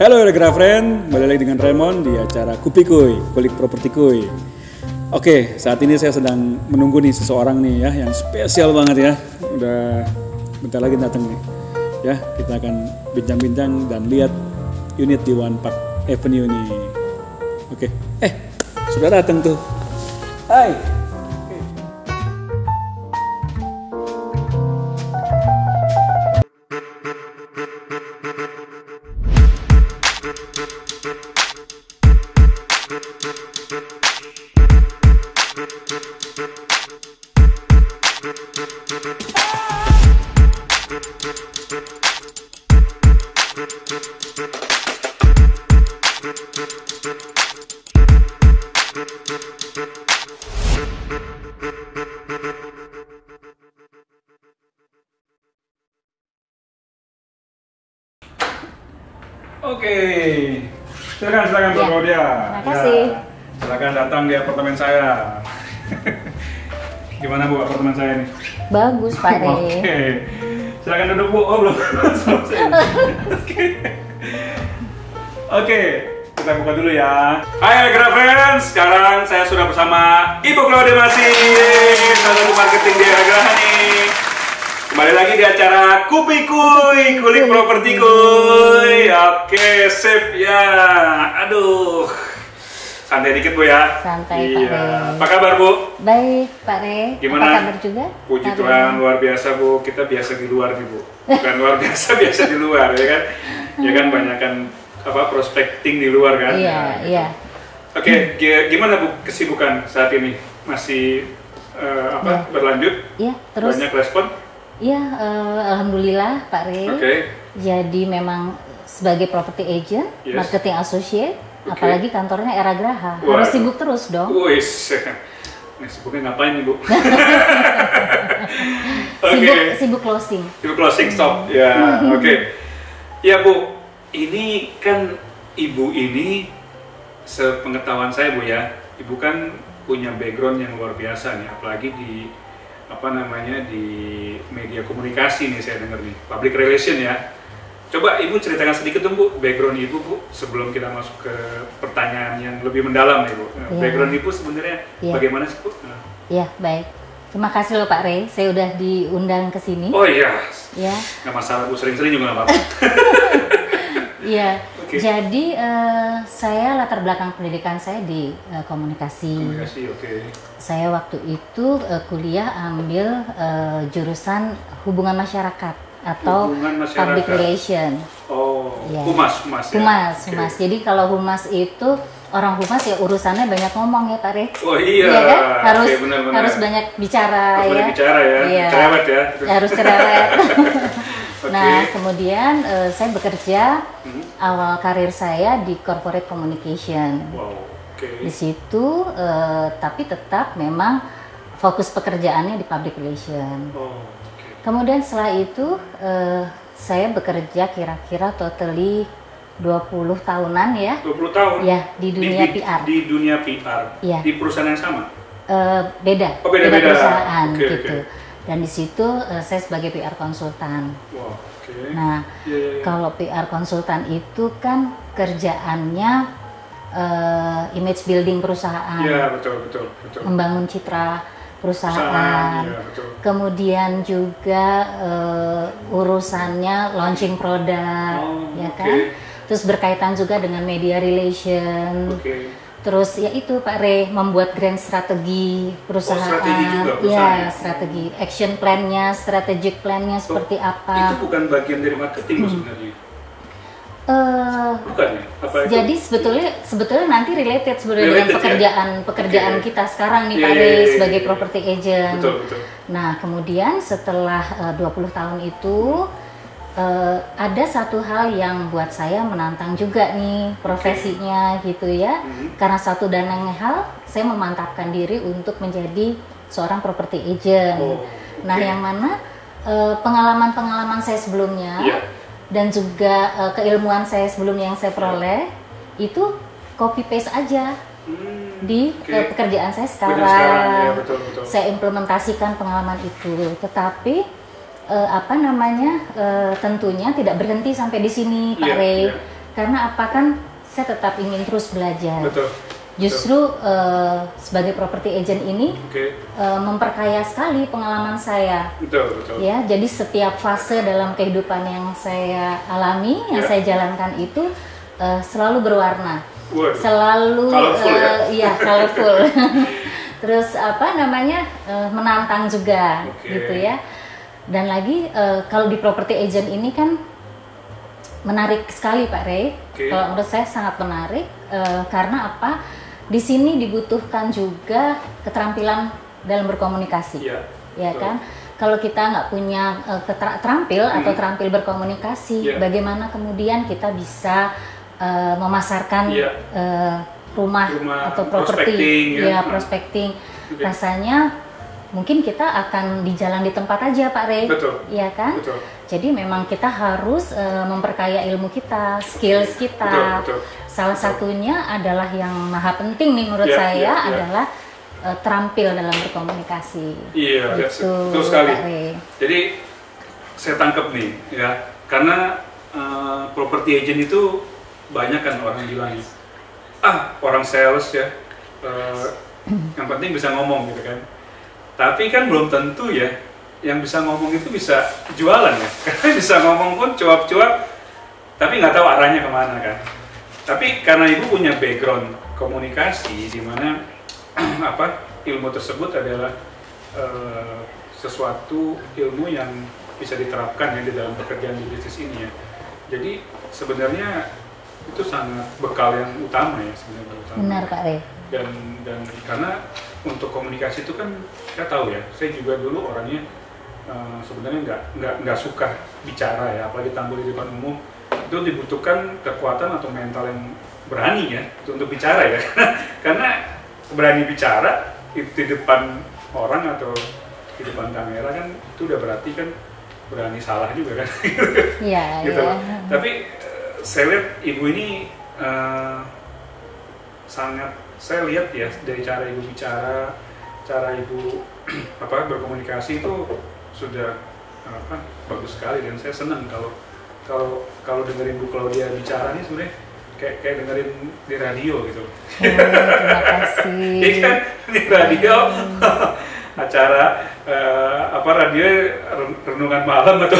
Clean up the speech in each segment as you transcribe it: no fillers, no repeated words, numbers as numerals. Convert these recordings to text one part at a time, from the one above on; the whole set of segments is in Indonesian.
Halo Elegra Friend, kembali lagi dengan Raymond di acara Kupi Kuy, Kulik Properti Kuy. Oke, saat ini saya sedang menunggu nih seseorang nih ya, yang spesial banget ya. Udah bentar lagi datang nih. Ya, kita akan bincang-bincang dan lihat unit di One Park Avenue nih. Oke, sudah datang tuh. Hai. Oke, silakan Mbak Claudia. Terima kasih. Silakan datang di apartemen saya. Gimana Bu apartemen saya nih? Bagus Pak De. Oke, silakan duduk Bu. Oh belum. Oke, kita buka dulu ya. Hai Elegra Friends, sekarang saya sudah bersama Ibu Claudia masih salah satu marketing di Elegra nih. Kembali lagi di acara Kupi Kuy, Kulik Properti Kuy. Oke, sip ya. Aduh, santai dikit Bu ya. Santai Pak Re. Apa kabar Bu? Baik Pak Re. Gimana? Apa kabar juga? Puji Tuhan, luar biasa Bu. Kita biasa di luar nih Bu. Bukan luar biasa, biasa di luar ya kan. Ya kan banyakan prospecting di luar kan. Iya, iya. Oke, gimana Bu kesibukan saat ini? Masih berlanjut? Iya, terus. Banyak respon? Iya, alhamdulillah Pak Re. Oke. Jadi memang sebagai property agent, Yes. marketing associate, Oke. apalagi kantornya Era Graha, Waduh. harus sibuk terus dong. Wis. Nah, sibuknya ngapain nih Bu? Oke. Sibuk closing. Sibuk closing stop. Ya, oke. Ya Bu, ini kan Ibu ini sepengetahuan saya Bu ya, Ibu kan punya background yang luar biasa nih, apalagi di di media komunikasi nih saya dengar nih, public relation ya. Coba Ibu ceritakan sedikit dong Bu, background Ibu Bu, sebelum kita masuk ke pertanyaan yang lebih mendalam nih Bu. Background Ibu sebenarnya bagaimana sih Bu? Iya, baik. Terima kasih loh Pak Re, saya udah diundang ke sini. Oh iya, Ya. nggak masalah Bu, sering-sering juga nggak apa-apa. Iya, Oke. jadi saya latar belakang pendidikan saya di komunikasi. Komunikasi, oke. Saya waktu itu kuliah ambil jurusan hubungan masyarakat atau Hubungan masyarakat. public relation. Oh, Ya. humas ya? Humas, Oke. humas. Jadi kalau humas itu orang humas ya urusannya banyak ngomong ya Pak Re. Oh iya, Kan? Harus oke, benar-benar. harus banyak bicara Harus ya. banyak bicara ya, Iya. cerewet ya. Harus cerewet. Oke. Nah, kemudian saya bekerja awal karir saya di corporate communication. Wow, oke. Di situ, tapi tetap memang fokus pekerjaannya di public relation. Oh, oke. Kemudian setelah itu, saya bekerja kira-kira totally 20 tahunan ya. 20 tahun? Ya, di dunia PR. Di dunia PR? Iya. Di perusahaan yang sama? Beda, Oh, beda-beda. perusahaan Oke, gitu. oke. Dan di situ saya sebagai PR konsultan. Wow, oke. Nah, Iya. kalau PR konsultan itu kan kerjaannya image building perusahaan, Iya, betul. membangun citra perusahaan. Iya, betul. Kemudian juga urusannya launching produk, Oh, ya oke. kan? Terus berkaitan juga dengan media relation. Oke. Terus ya itu Pak Re, membuat grand strategi perusahaan. strategi juga Ya, perusahaan. strategi, action plan-nya, strategic plan-nya seperti apa. Itu bukan bagian dari marketing Bu sebenarnya? Bukan ya? Apa itu? Jadi sebetulnya nanti related sebenarnya dengan Related, ya? pekerjaan Oke. kita sekarang nih Iya, Pak iya, Re, iya, sebagai iya. property agent. Betul. Nah, kemudian setelah 20 tahun itu ada satu hal yang buat saya menantang juga nih profesinya gitu ya. Karena satu dan lain hal, saya memantapkan diri untuk menjadi seorang property agent. Oh, Nah, oke. yang mana pengalaman-pengalaman saya sebelumnya Iya. dan juga keilmuan saya sebelumnya yang saya peroleh itu copy paste aja di oke. pekerjaan saya sekarang. Benar sekarang, ya, betul. Saya implementasikan pengalaman itu, tetapi tentunya tidak berhenti sampai di sini Pak Iya, Re. iya. Karena apa kan saya tetap ingin terus belajar. Betul. Justru sebagai property agent ini memperkaya sekali pengalaman saya. Betul, betul. Ya, jadi setiap fase dalam kehidupan yang saya alami, yang saya jalankan itu selalu berwarna. Waduh. Selalu colorful, ya colorful. Terus apa namanya menantang juga, gitu ya. Dan lagi kalau di property agent ini kan menarik sekali Pak Ray. Kalau menurut saya sangat menarik karena apa? Di sini dibutuhkan juga keterampilan dalam berkomunikasi, ya kan? Kalau kita nggak punya terampil atau terampil berkomunikasi, bagaimana kemudian kita bisa memasarkan rumah atau properti, prospecting. Rasanya mungkin kita akan di jalan di tempat aja Pak Ray, ya kan? Betul. Jadi memang kita harus memperkaya ilmu kita, skills kita. Betul. Salah satunya adalah yang maha penting nih menurut saya adalah terampil dalam berkomunikasi. Iya, gitu, betul sekali. Jadi saya tangkap nih ya, karena property agent itu banyak kan orang bilangnya, orang sales ya, yang penting bisa ngomong gitu kan. Tapi kan belum tentu ya, yang bisa ngomong itu bisa jualan ya. Karena bisa ngomong pun cuap-cuap, tapi nggak tahu arahnya kemana kan. Tapi karena ibu punya background komunikasi, di mana ilmu tersebut adalah sesuatu ilmu yang bisa diterapkan ya di dalam pekerjaan di bisnis ini ya. Jadi sebenarnya itu sangat bekal yang utama ya sebenarnya. Benar Pak Ray. Dan karena untuk komunikasi itu kan saya tahu ya, saya juga dulu orangnya sebenarnya nggak suka bicara ya, apalagi tampil di depan umum. Itu dibutuhkan kekuatan atau mental yang berani ya untuk bicara ya. Karena berani bicara di depan orang atau di depan kamera kan itu udah berarti kan berani salah juga kan. Iya. Gitu. Tapi saya lihat ibu ini sangat, saya lihat ya dari cara ibu bicara, cara ibu berkomunikasi itu sudah bagus sekali, dan saya senang kalau dengerin Bu Claudia bicara nih sebenarnya kayak dengerin di radio gitu. Terima kasih. Iya kan di radio acara radio renungan malam atau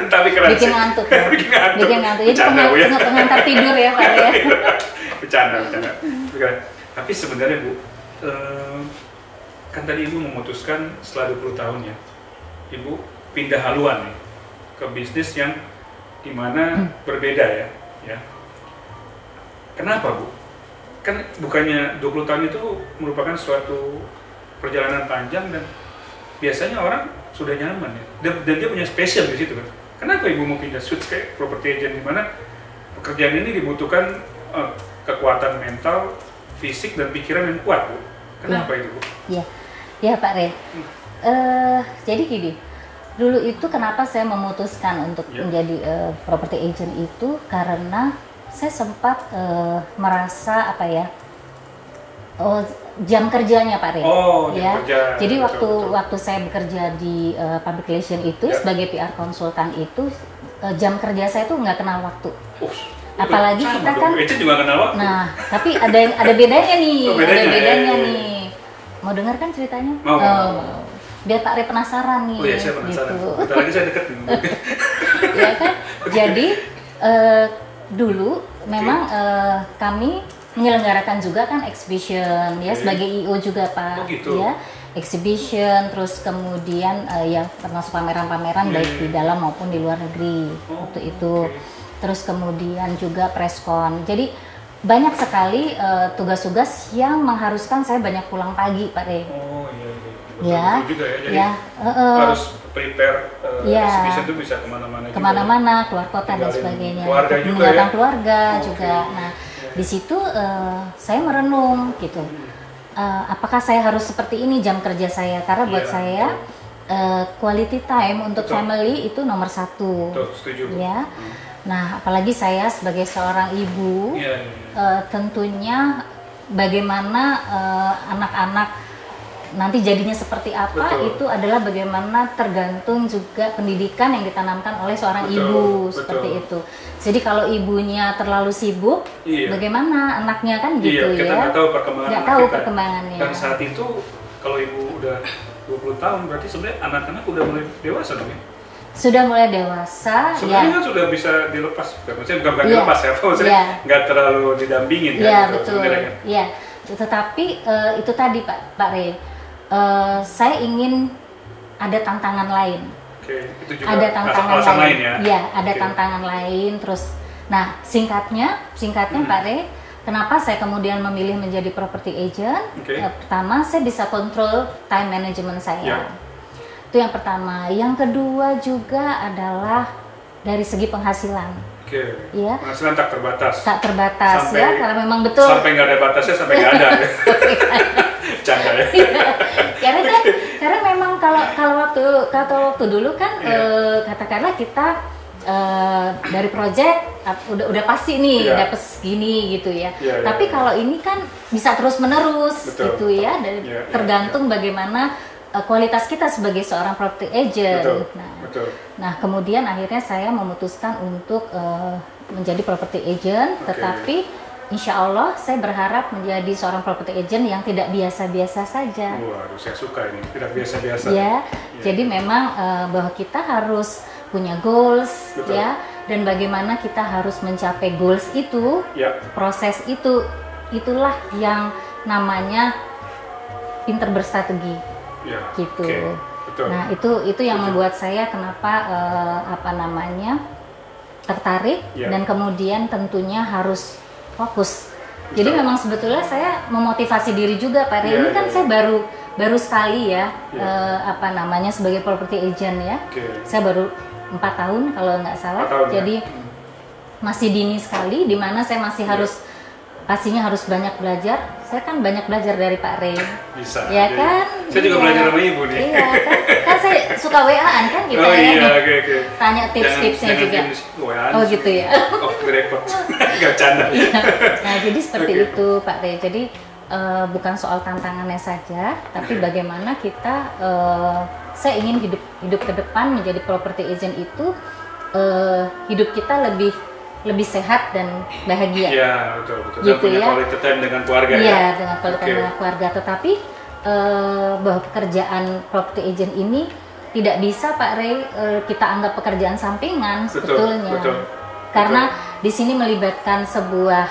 tapi keren. Bikin ngantuk ya. Bikin ngantuk. Jadi pengantar tidur ya Pak ya. Bercanda. Tapi sebenarnya Bu, kan tadi Ibu memutuskan setelah 20 tahun ya, Ibu pindah haluan nih ke bisnis yang dimana berbeda ya. Kenapa Bu? Kan bukannya 20 tahun itu merupakan suatu perjalanan panjang dan biasanya orang sudah nyaman ya, dan dia punya spesial di situ kan. Kenapa Ibu mau pindah switch kayak property agent, di mana pekerjaan ini dibutuhkan kekuatan mental, fisik dan pikiran yang kuat Bu? Kenapa itu Bu? Ya Pak Ray. Jadi gini, dulu itu kenapa saya memutuskan untuk menjadi property agent itu karena saya sempat merasa jam kerjanya Pak Ray. Jadi waktu saya bekerja di public relation itu sebagai PR konsultan itu jam kerja saya tuh nggak kenal waktu. Apalagi kita kan. Juga kenal waktu. Nah, tapi ada bedanya nih. Ada bedanya nih. Mau dengar kan ceritanya? Mau. Biar Pak Ray penasaran nih. Oh iya, saya penasaran. Gitu. Bentar lagi saya deket nih. Ya kan? Jadi dulu memang kami menyelenggarakan juga kan exhibition ya, sebagai IO juga Pak. Ya, exhibition, terus kemudian ya termasuk pameran-pameran baik di dalam maupun di luar negeri waktu itu. Terus kemudian juga preskon. Jadi banyak sekali tugas-tugas yang mengharuskan saya banyak pulang pagi Pak Ray. Betul juga ya. Jadi harus prepare exhibition itu bisa kemana-mana keluar kota dan sebagainya, meninggalkan keluarga juga. Nah, di situ saya merenung gitu, apakah saya harus seperti ini jam kerja saya, karena buat saya quality time untuk family itu nomor satu. Setuju. Ya. Nah, apalagi saya sebagai seorang ibu, tentunya bagaimana anak-anak nanti jadinya seperti apa, Betul. itu adalah bagaimana tergantung juga pendidikan yang ditanamkan oleh seorang Betul, ibu, betul. seperti itu. Jadi kalau ibunya terlalu sibuk, Iya. bagaimana anaknya kan gitu Iya, kita ya. nggak tahu perkembangan Nggak anak tahu kita. perkembangannya. Dan saat itu kalau ibu udah 20 tahun berarti sebenarnya anak-anak udah mulai dewasa dong ya? Sudah mulai dewasa, Sebenarnya ya. kan sudah bisa dilepas, maksudnya bukan Iya. dilepas ya, maksudnya Iya. nggak terlalu didampingin kan? Iya gitu, betul. sebenarnya kan? Iya. Tetapi itu tadi Pak Rey, saya ingin ada tantangan lain. Oke, itu juga Ada tantangan alasan lain lain. ya? Iya, ada Oke. tantangan lain. Terus, nah singkatnya Pak Rey, kenapa saya kemudian memilih menjadi property agent? Oke. Pertama, saya bisa kontrol time management saya. Ya. Itu yang pertama. Yang kedua juga adalah dari segi penghasilan. Oke, Iya. penghasilan tak terbatas. Tak terbatas Sampai- ya, karena memang betul. Sampai nggak ada batasnya, sampai nggak ada. Canda ya? karena memang kalau waktu dulu kan Iya. katakanlah kita dari project udah pasti nih Iya. dapat segini gitu ya. Iya, iya, Tapi iya. kalau ini kan bisa terus menerus Betul. gitu ya, dan Iya, iya, tergantung bagaimana kualitas kita sebagai seorang property agent. Betul, Nah, betul. Nah, kemudian akhirnya saya memutuskan untuk menjadi property agent, Oke. tetapi insya Allah saya berharap menjadi seorang property agent yang tidak biasa-biasa saja. Waduh, saya suka ini, tidak biasa-biasa. Ya, Iya. jadi memang bahwa kita harus punya goals, Betul. ya, dan bagaimana kita harus mencapai goals itu, Ya, proses itu, itulah yang namanya pinter berstrategi. ya. Gitu. Oke, betul. Nah, itu yang Setuju. membuat saya kenapa tertarik, Ya. dan kemudian tentunya harus fokus. Betul. Jadi memang sebetulnya saya memotivasi diri juga Pak Rey. Ya, Ini kan ya, saya baru sekali ya, Ya. sebagai property agent ya. Oke. Saya baru 4 tahun kalau nggak salah. 4 tahun, ya? Jadi masih dini sekali, di mana saya masih Ya. pastinya harus banyak belajar. Saya kan banyak belajar dari Pak Rey. Bisa. Ya Jadi, kan? Saya juga Iya. belajar sama ibu nih. Iya kan saya suka WA-an kan kita Oh ya. iya, oke. Tanya tips-tipsnya Jangan juga. diem di situ, WA-an. Oh gitu ya. Off the record. Nggak canda. Nah jadi seperti Oke. itu Pak Rey. Jadi bukan soal tantangannya saja, tapi Oke. bagaimana kita. Saya ingin hidup ke depan menjadi property agent itu hidup kita lebih sehat dan bahagia. Iya, betul. Dan Gitu punya ya. quality time dengan keluarga ya. Iya, dengan kualitas Oke. dengan keluarga. Tetapi bahwa pekerjaan property agent ini tidak bisa Pak Rey kita anggap pekerjaan sampingan Betul, sebetulnya. betul. Karena di sini melibatkan sebuah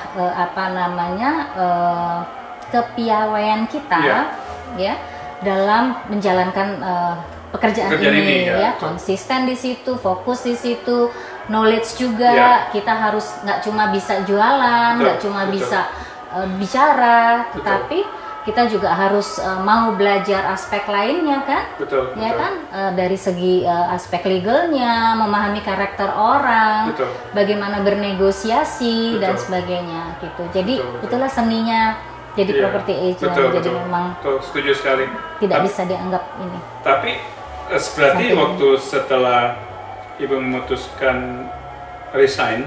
kepiawaian kita Iya. ya dalam menjalankan pekerjaan Pekerjaan ini ini, ya, ya, betul. konsisten di situ, fokus di situ, knowledge juga. Iya. Kita harus nggak cuma bisa jualan, Betul, nggak cuma betul. bisa bicara, Betul. tetapi kita juga harus mau belajar aspek lainnya kan, Betul. ya kan, dari segi aspek legalnya, memahami karakter orang, Betul. bagaimana bernegosiasi dan Betul. sebagainya gitu. Jadi Betul, betul. itulah seninya jadi Iya. property agent. Betul, Jadi betul. memang Betul, setuju sekali. tidak Tapi- bisa dianggap ini. Tapi berarti Sampingan. waktu setelah ibu memutuskan resign,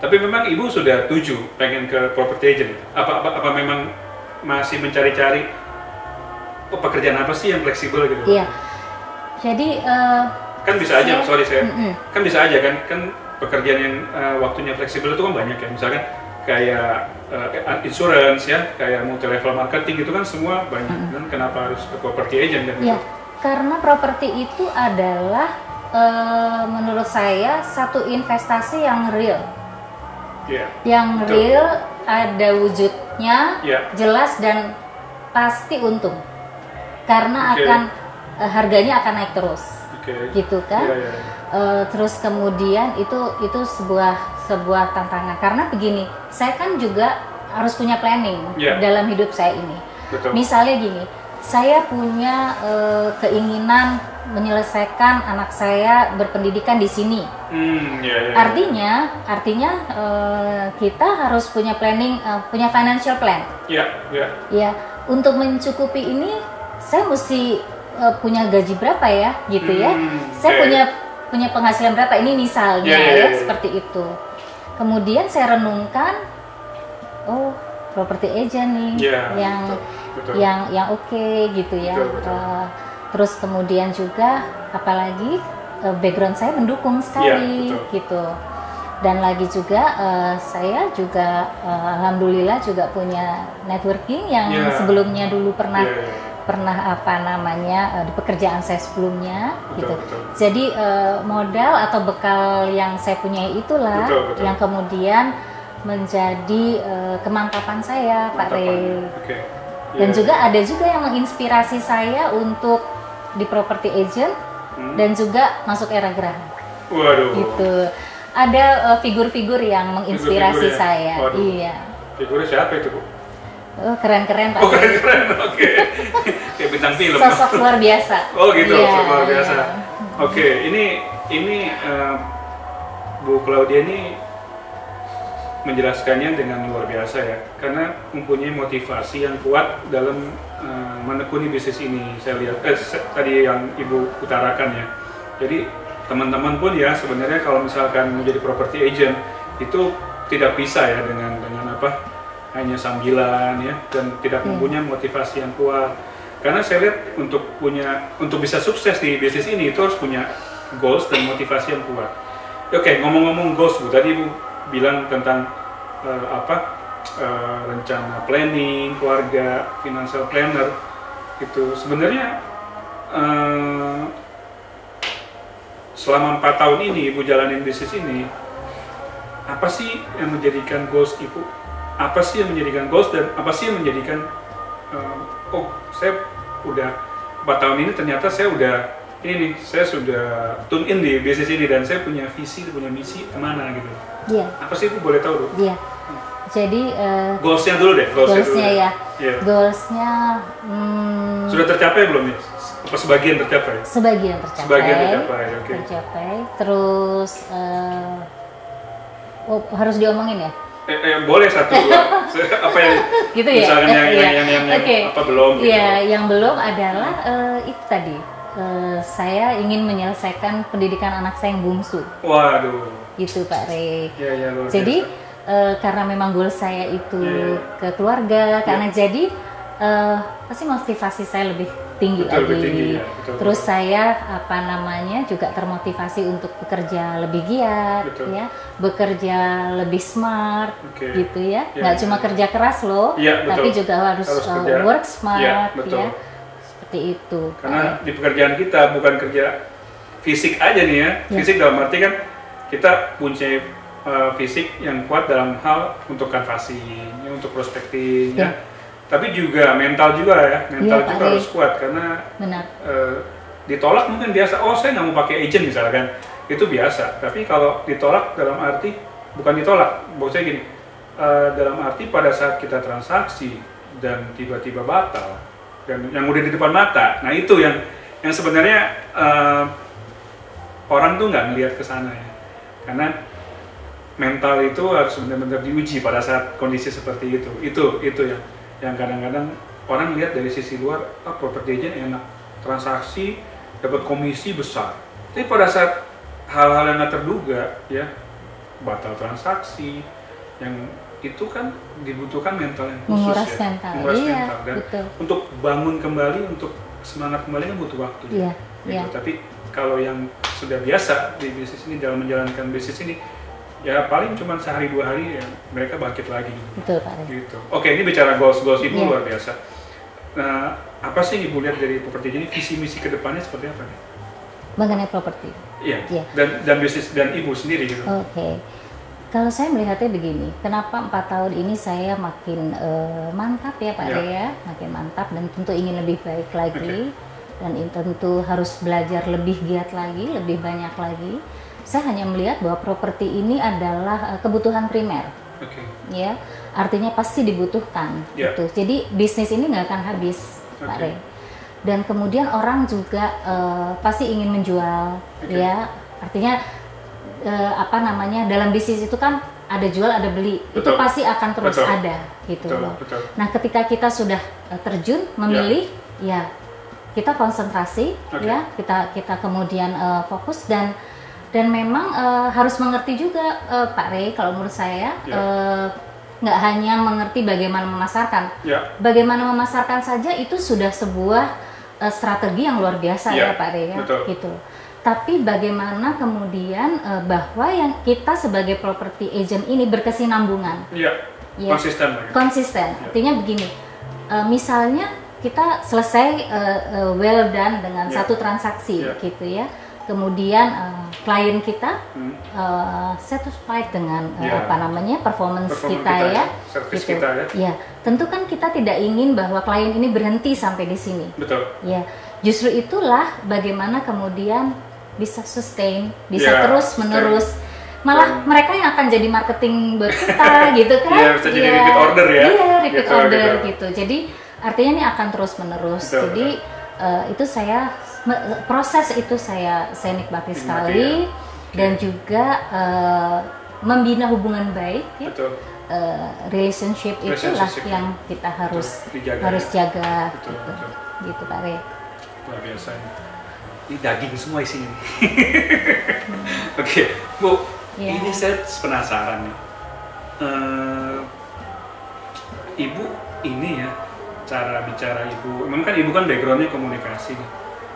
tapi memang ibu sudah tuju pengen ke property agent. Apa memang masih mencari-cari pekerjaan apa sih yang fleksibel gitu? Iya. Jadi Kan bisa aja, Mm-mm. kan bisa aja kan pekerjaan yang waktunya fleksibel itu kan banyak ya. Misalkan kayak insurance ya, kayak multi level marketing itu kan semua banyak. Dan kenapa harus ke property agent kan? ya, karena properti itu adalah menurut saya satu investasi yang real. Iya. Yang Betul. real, ada wujudnya, Iya. jelas dan pasti untung. Karena Oke. akan harganya akan naik terus. Oke. Gitu kan. Iya, iya. Terus kemudian itu sebuah tantangan, karena begini, saya kan juga harus punya planning Iya. dalam hidup saya ini. Betul. Misalnya gini, saya punya keinginan menyelesaikan anak saya berpendidikan di sini. Iya. Artinya kita harus punya planning, punya financial plan. Iya, iya. Ya, untuk mencukupi ini saya mesti punya gaji berapa ya, gitu ya. Saya oke. punya penghasilan berapa, ini misalnya Ya, ya, ya, ya, ya. seperti itu. Kemudian saya renungkan, oh property agent nih, yang betul. yang oke gitu ya. Betul. Terus kemudian juga apalagi background saya mendukung sekali gitu. Dan lagi juga saya juga alhamdulillah juga punya networking yang sebelumnya dulu pernah apa namanya di pekerjaan saya sebelumnya gitu. Jadi modal atau bekal yang saya punya itulah yang kemudian menjadi kemantapan saya, Pak Rey. Dan juga ada juga yang menginspirasi saya untuk di property agent dan juga masuk era Geraha. Waduh. Gitu. Ada figur-figur yang menginspirasi saya. Waduh. Iya. Figurnya siapa itu, Bu? Keren-keren Pak. Oh, keren-keren. Oke. Kayak bintang film. Sosok luar biasa. Oh, gitu. Sosok luar biasa. Oke, ini Bu Claudia ini menjelaskannya dengan luar biasa ya, karena mempunyai motivasi yang kuat dalam menekuni bisnis ini. Saya lihat tadi yang Ibu utarakan ya. Jadi teman-teman pun ya sebenarnya kalau misalkan menjadi property agent itu tidak bisa ya dengan apa, hanya sambilan ya, dan tidak mempunyai motivasi yang kuat. Karena saya lihat untuk bisa sukses di bisnis ini itu harus punya goals dan motivasi yang kuat. Oke, ngomong-ngomong goals, Bu, tadi Bu bilang tentang rencana planning, keluarga, financial planner itu sebenarnya selama 4 tahun ini Ibu jalanin bisnis ini, apa sih yang menjadikan goals Ibu? Apa sih yang menjadikan goals dan apa sih yang menjadikan saya udah 4 tahun ini ternyata saya sudah tune in di bisnis ini dan saya punya visi, punya misi kemana gitu. Iya. Apa sih Bu boleh tahu, Bu? Iya. Jadi goalsnya dulu deh. Goalsnya ya. Yeah. Goalsnya sudah tercapai belum nih? Apa sebagian tercapai? Sebagian tercapai. Sebagian tercapai, oke. Tercapai. Terus harus diomongin ya? Boleh satu dua. Apa yang gitu ya? Misalkan yang apa belum? Iya, gitu. Yang belum adalah itu tadi. Saya ingin menyelesaikan pendidikan anak saya yang bungsu. Waduh. Gitu Pak Rey. Ya, luar biasa. Jadi karena memang goal saya itu ke keluarga, karena jadi pasti motivasi saya lebih tinggi lagi. Lebih tinggi, ya. Terus saya juga termotivasi untuk bekerja lebih giat, ya, bekerja lebih smart, gitu ya. Nggak cuma kerja keras loh, tapi juga harus work smart, ya. Seperti itu. Karena di pekerjaan kita bukan kerja fisik aja nih ya. Fisik dalam arti kan kita punya fisik yang kuat dalam hal untuk canvassing, untuk prospecting, ya. Tapi juga mental juga ya, mental juga harus kuat karena ditolak mungkin biasa, saya nggak mau pakai agent misalkan, itu biasa. Tapi kalau ditolak dalam arti, bukan ditolak, maksud saya gini, dalam arti pada saat kita transaksi dan tiba-tiba batal, dan yang udah di depan mata, nah itu yang sebenarnya orang tuh nggak ngelihat ke sana ya, karena mental itu harus benar-benar diuji pada saat kondisi seperti itu yang kadang-kadang orang lihat dari sisi luar, property agent enak, transaksi, dapat komisi besar. Tapi pada saat hal-hal yang nggak terduga, ya, batal transaksi, yang itu kan dibutuhkan mental yang khusus, menguras mental. Dan untuk bangun kembali, untuk semangat kembali kan butuh waktu. Tapi kalau yang sudah biasa di bisnis ini, dalam menjalankan bisnis ini, ya paling cuma sehari 2 hari ya mereka bangkit lagi. Betul Pak. Gitu. Oke, ini bicara goals Ibu luar biasa. Nah, apa sih Ibu lihat dari properti ini, visi misi kedepannya seperti apa nih? Mengenai properti. Iya. Dan bisnis dan Ibu sendiri gitu. Oke. Kalau saya melihatnya begini, kenapa 4 tahun ini saya makin mantap ya Pak ya, makin mantap dan tentu ingin lebih baik lagi, dan tentu harus belajar lebih giat lagi, lebih banyak lagi. Saya hanya melihat bahwa properti ini adalah kebutuhan primer, ya, artinya pasti dibutuhkan, gitu. Jadi bisnis ini nggak akan habis, Pak Rey. Dan kemudian orang juga pasti ingin menjual, ya, artinya dalam bisnis itu kan ada jual ada beli, itu pasti akan terus ada, gitu loh. Nah, ketika kita sudah terjun memilih, ya, kita konsentrasi, ya, kita kemudian fokus dan memang harus mengerti juga Pak Rey, kalau menurut saya nggak hanya mengerti bagaimana memasarkan. Ya. Bagaimana memasarkan saja itu sudah sebuah strategi yang luar biasa ya Pak Rey ya. Betul. Gitu. Tapi bagaimana kemudian bahwa yang kita sebagai property agent ini berkesinambungan. Iya. Ya. Konsisten. Konsisten. Ya. Artinya begini. Misalnya kita selesai well done dengan satu transaksi gitu ya. Kemudian klien kita satisfied dengan performance kita ya, service gitu. kita ya. Ya, tentu kan kita tidak ingin bahwa klien ini berhenti sampai di sini. Betul. Ya, justru itulah bagaimana kemudian bisa sustain, bisa terus menerus. Malah mereka yang akan jadi marketing buat kita gitu kan? Iya, bisa jadi repeat order ya. Iya, repeat order gitu. Jadi artinya ini akan terus menerus. Betul, jadi itu proses itu saya nikmati sekali dan juga membina hubungan baik ya. Betul. Relationship itulah yang kita harus jaga betul, gitu. Betul. Gitu Pak Rey. Luar biasa ini daging semua isinya. Oke, Bu, ini saya penasaran nih. Ibu ini ya, cara bicara Ibu, memang kan Ibu kan backgroundnya komunikasi nih.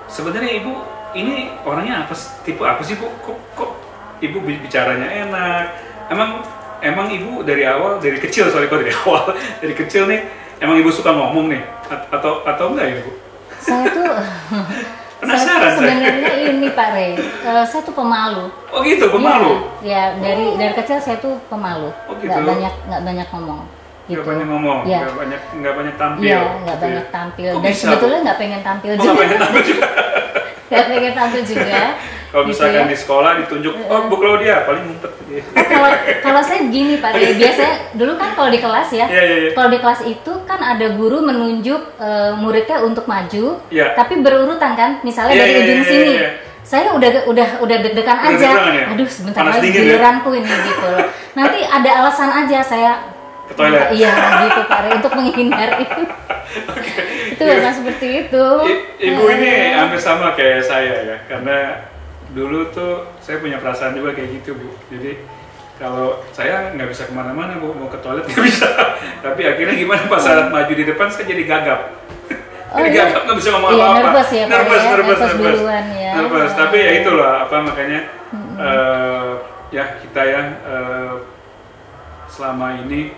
Sebenarnya Ibu ini orangnya tipe apa sih Bu? Kok Ibu bicaranya enak? Emang Ibu dari kecil dari kecil nih, emang Ibu suka ngomong nih? Atau enggak ya Bu? Saya tuh penasaran sebenarnya ini Pak Rey, saya tuh pemalu. Oh gitu, pemalu? Ya, dari kecil saya tuh pemalu. Oh gitu. Nggak banyak ngomong. Gitu. Nggak banyak ngomong, ya. nggak banyak tampil. Iya, nggak gitu banyak ya? tampil. Kok Dan bisa, sebetulnya nggak pengen tampil juga. Nggak pengen tampil juga. Nggak pengen tampil juga. Kalau misalkan gitu ya. di sekolah ditunjuk, oh Bu Claudia paling ngumpet. Kalau saya gini Pak Rey, biasanya dulu kan kalau di kelas ya, kalau di kelas itu kan ada guru menunjuk muridnya untuk maju, tapi berurutan kan, misalnya dari ujung sini. Saya udah deg-degan aja. Aduh, sebentar lagi giliranku ini gitu loh. Nanti ada alasan aja saya ke toilet. Iya, gitu Pak Rey, untuk menghindar itu. Itu memang seperti itu. Ibu ini hampir sama kayak saya ya, karena dulu tuh saya punya perasaan juga kayak gitu Bu. Jadi kalau saya nggak bisa kemana-mana Bu, mau ke toilet nggak bisa. Tapi akhirnya gimana pas saat maju di depan saya jadi gagap. Gagap, nggak bisa ngomong apa-apa. Nervous ya Pak Rey, nervous duluan ya. Nervous, tapi ya itulah makanya ya kita ya selama ini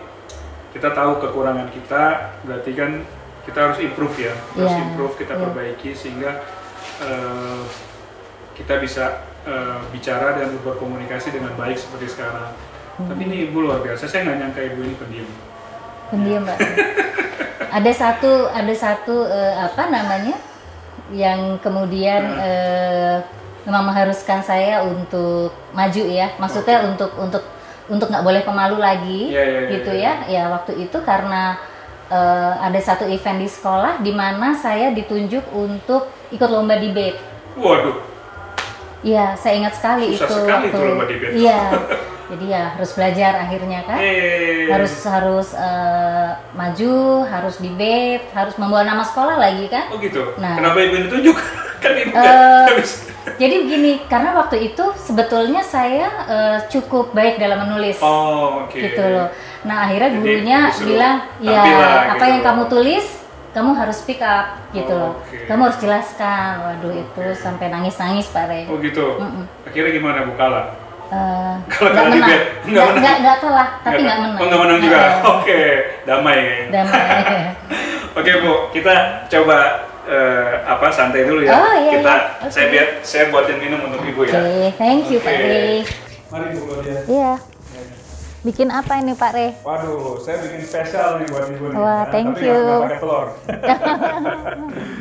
kita tahu kekurangan kita, berarti kan kita harus improve ya, kita perbaiki sehingga kita bisa bicara dan berkomunikasi dengan baik seperti sekarang. Tapi ini Ibu luar biasa, saya nggak nyangka Ibu ini pendiam. Pendiam Mbak. Ada satu yang kemudian memang mengharuskan saya untuk maju ya, maksudnya untuk nggak boleh pemalu lagi, gitu ya. Ya waktu itu karena ada satu event di sekolah di mana saya ditunjuk untuk ikut lomba debate. Waduh. Iya, saya ingat sekali susah itu. Sekali itu lomba debate. Iya. Jadi ya harus belajar akhirnya kan. Harus maju, harus debate, harus membawa nama sekolah lagi kan. Oh gitu. Nah, kenapa Ibu ditunjuk? Kan Ibu jadi begini, karena waktu itu sebetulnya saya cukup baik dalam menulis. Oh, oke. Gitu loh. Nah, akhirnya gurunya bilang, "Ya, apa yang kamu tulis, kamu harus speak up." gitu loh. Kamu harus jelaskan. Waduh, itu sampai nangis-nangis Pak Rey. Oh gitu. Akhirnya gimana Bu, kalah? Nggak menang. Nggak kalah, tapi nggak menang. Oh, nggak menang juga. Oke, damai kayaknya. Damai. Oke Bu, kita coba santai dulu ya. Oh, iya, Saya buatin minum untuk Ibu ya. Oke, thank you Pak Rey. Mari Bu Claudia. Iya. Bikin apa ini Pak Rey? Waduh, saya bikin spesial nih buat Ibu nih. Wah, thank you. Tapi nggak pakai telur.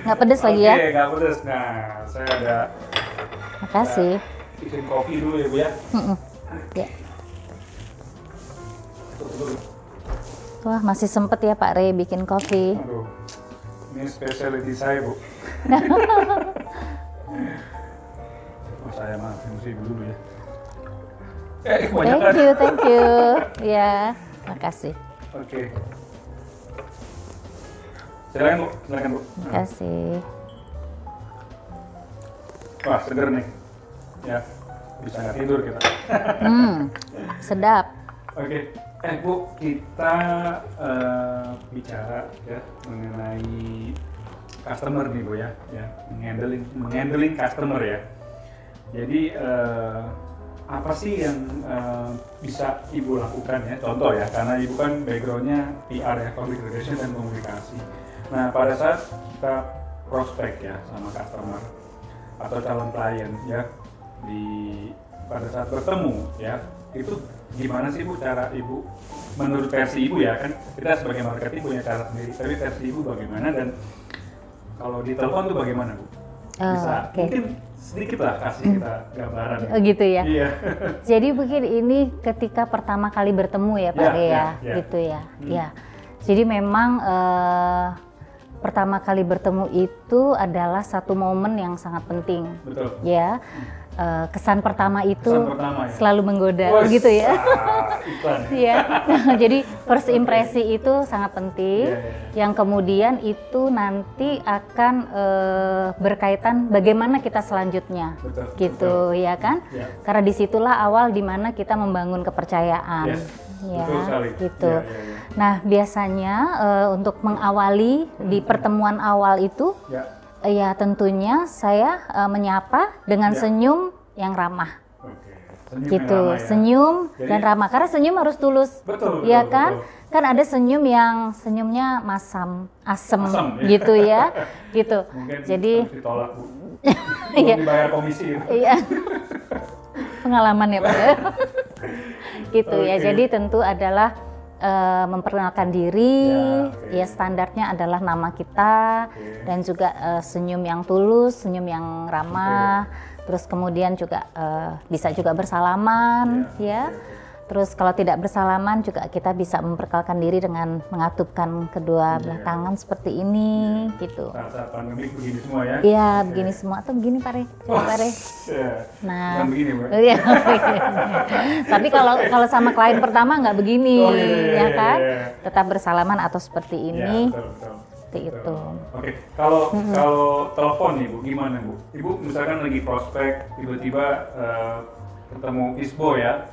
Nggak pedes lagi ya? Oke, nggak pedes. Nah, saya ada. Makasih. Bikin kopi dulu ya Bu ya. Ya. Wah, masih sempet ya Pak Rey bikin kopi. Aduh, ini specialty saya Bu. Saya maafin si Ibu dulu ya. Thank you. Ya, makasih. Oke. Silakan Bu. Makasih. Wah, seger nih. Ya, bisa nggak tidur kita. Sedap. Oke. Bu, kita bicara ya mengenai customer nih Bu ya, menghandling customer ya. Jadi apa sih yang bisa Ibu lakukan ya? Contoh ya, karena Ibu kan backgroundnya PR ya, public relation dan komunikasi. Nah pada saat kita prospek ya sama customer atau calon klien ya, pada saat bertemu ya, itu gimana sih Bu cara Ibu, menurut versi Ibu ya, kan kita sebagai marketing punya cara sendiri, tapi versi Ibu bagaimana, dan kalau di telepon tuh bagaimana Bu? Bisa mungkin sedikit lah kasih kita gambaran. Gitu ya? Iya. Jadi mungkin ini ketika pertama kali bertemu ya Pak Rea, gitu ya. Ya. Jadi memang pertama kali bertemu itu adalah satu momen yang sangat penting. Betul. Ya. Kesan pertama itu selalu menggoda, gitu ya. Ya. Jadi first impresi itu sangat penting. Yang kemudian itu nanti akan berkaitan bagaimana kita selanjutnya, gitu ya kan? Karena disitulah awal dimana kita membangun kepercayaan. Ya, gitu. Nah, biasanya untuk mengawali di pertemuan awal itu. Ya tentunya saya menyapa dengan senyum yang ramah. Senyum gitu, yang ramah, ya. Senyum dan ramah. Karena senyum harus tulus, ya kan? Betul. Kan ada senyum yang senyumnya asem ya? Gitu ya, gitu. Mungkin jadi ditolak Bu. Belum dibayar komisi. Iya. Pengalaman ya Pak. Gitu ya. Jadi tentu adalah memperkenalkan diri, ya standarnya adalah nama kita, dan juga senyum yang tulus, senyum yang ramah, terus kemudian juga bisa juga bersalaman, ya. Terus kalau tidak bersalaman juga kita bisa memperkenalkan diri dengan mengatupkan kedua belah tangan seperti ini, gitu. Saat pandemi begini semua ya? Iya, begini semua. Atau begini Pak Re, coba Pak Re. Nah, begini Bu. Iya. Tapi kalau sama klien pertama nggak begini, ya kan? Tetap bersalaman atau seperti ini. Seperti itu. Oke, kalau telepon nih Bu, gimana Bu? Ibu misalkan lagi prospek, tiba-tiba ketemu Isbo ya.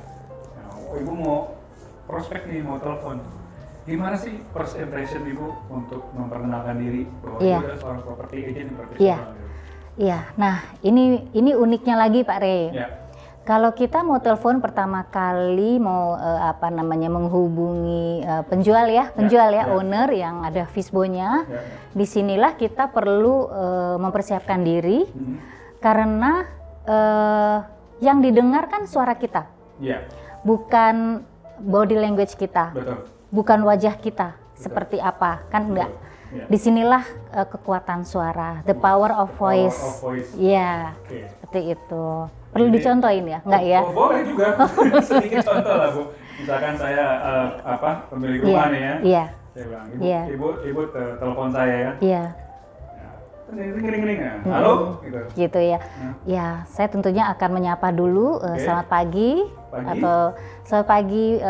Ibu mau prospek nih, mau telepon. Gimana sih first impression Ibu untuk memperkenalkan diri bahwa Ibu adalah seorang property agent profesional? Iya. Nah, ini uniknya lagi Pak Re. Ya. Kalau kita mau telepon pertama kali mau menghubungi penjual ya, owner yang ada Visbo-nya. Disinilah kita perlu mempersiapkan diri karena yang didengar kan suara kita. Ya. Bukan body language kita, bukan wajah kita seperti apa, kan enggak. Disinilah kekuatan suara, the power of voice. Ya, seperti itu. Perlu dicontohin ya, enggak ya? Boleh juga, sedikit contoh lah Bu. Misalkan saya pemilik rumah nih ya. Iya. Saya bilang, ibu telepon saya ya. Iya. Ring-ring ya. Halo, gitu ya. Ya, saya tentunya akan menyapa dulu. Selamat pagi. Atau selamat pagi.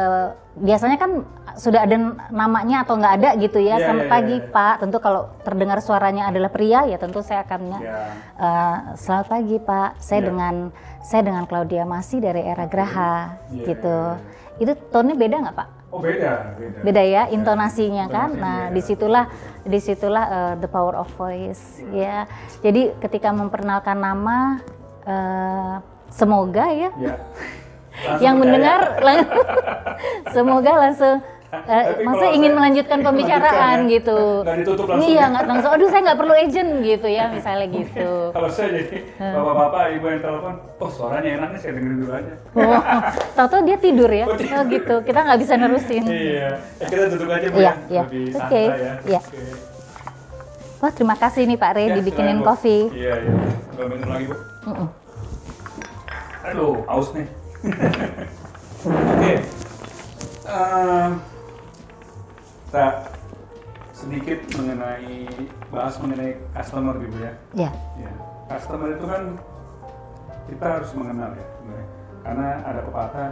Biasanya kan sudah ada namanya atau nggak ada gitu ya. Selamat pagi Pak. Tentu kalau terdengar suaranya adalah pria ya tentu saya akan selamat pagi Pak. Saya dengan Claudia Masih dari Era Graha gitu. Itu tone-nya beda nggak Pak? Oh beda. Beda ya intonasinya kan. Nah disitulah the power of voice ya. Jadi ketika memperkenalkan nama semoga ya. Yang mendengar semoga langsung maksudnya ingin melanjutkan pembicaraan gitu. Nggak ditutup langsung. Iya, nggak langsung. Aduh, saya nggak perlu agent gitu ya, misalnya gitu. Kalau saya jadi bapak-bapak, ibu yang telepon, oh suaranya enak nih, saya dengerin dulu aja. Tahu-tahu dia tidur ya, gitu. Kita nggak bisa nerusin. Iya, kita duduk aja Bu ya, lebih santai ya. Iya. Wah, terima kasih nih Pak Re dibikinin kopi. Iya. Nggak minum lagi Bu. Aduh, haus nih. Oke. Kita sedikit bahas mengenai customer gitu ya. Iya. Ya. Customer itu kan kita harus mengenal ya, sebenarnya. Karena ada pepatah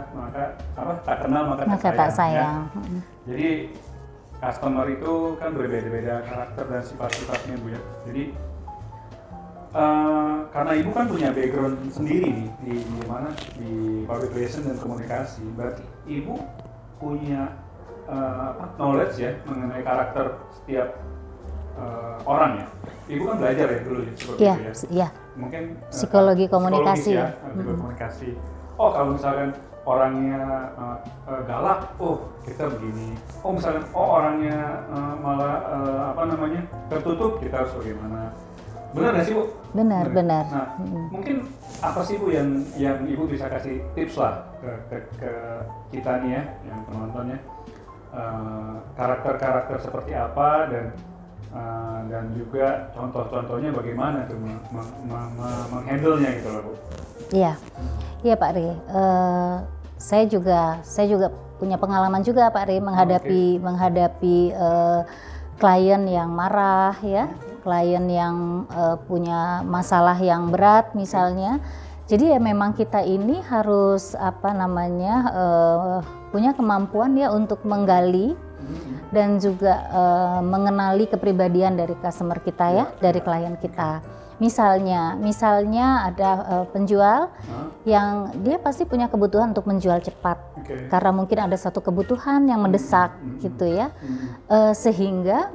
tak kenal maka tak sayang. Ya. Jadi customer itu kan berbeda-beda karakter dan sifat-sifatnya Bu ya. Jadi karena Ibu kan punya background sendiri nih di public relation dan komunikasi, berarti Ibu punya knowledge ya mengenai karakter setiap orang ya. Ibu kan belajar ya dulu ya seperti Iya, itu ya. iya. Mungkin Psikologi komunikasi. ya, komunikasi. Oh kalau misalkan orangnya galak, oh kita begini. Oh misalkan orangnya malah tertutup, kita harus bagaimana? Benar nggak sih Bu? Benar. Nah, mungkin apa sih Bu yang Ibu bisa kasih tips lah ke kita nih ya, yang penontonnya, karakter-karakter seperti apa dan juga contoh-contohnya bagaimana tuh menghandle-nya gitu loh Bu. Iya Pak Ri. Saya juga punya pengalaman juga Pak Ri menghadapi klien yang marah ya, klien yang punya masalah yang berat misalnya. Jadi ya memang kita ini harus punya kemampuan ya untuk menggali dan juga mengenali kepribadian dari customer kita ya, dari klien kita. Misalnya ada penjual yang dia pasti punya kebutuhan untuk menjual cepat, karena mungkin ada satu kebutuhan yang mendesak gitu ya, sehingga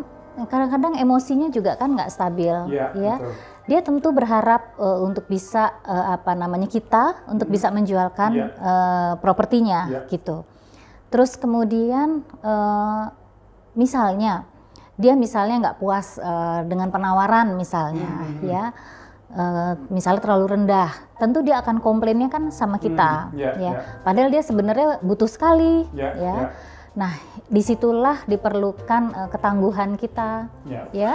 kadang-kadang emosinya juga kan nggak stabil ya. Betul. Dia tentu berharap untuk bisa kita untuk bisa menjualkan propertinya gitu. Terus kemudian misalnya dia nggak puas dengan penawaran misalnya ya, misalnya terlalu rendah, tentu dia akan komplainnya kan sama kita padahal dia sebenarnya butuh sekali Nah disitulah diperlukan ketangguhan kita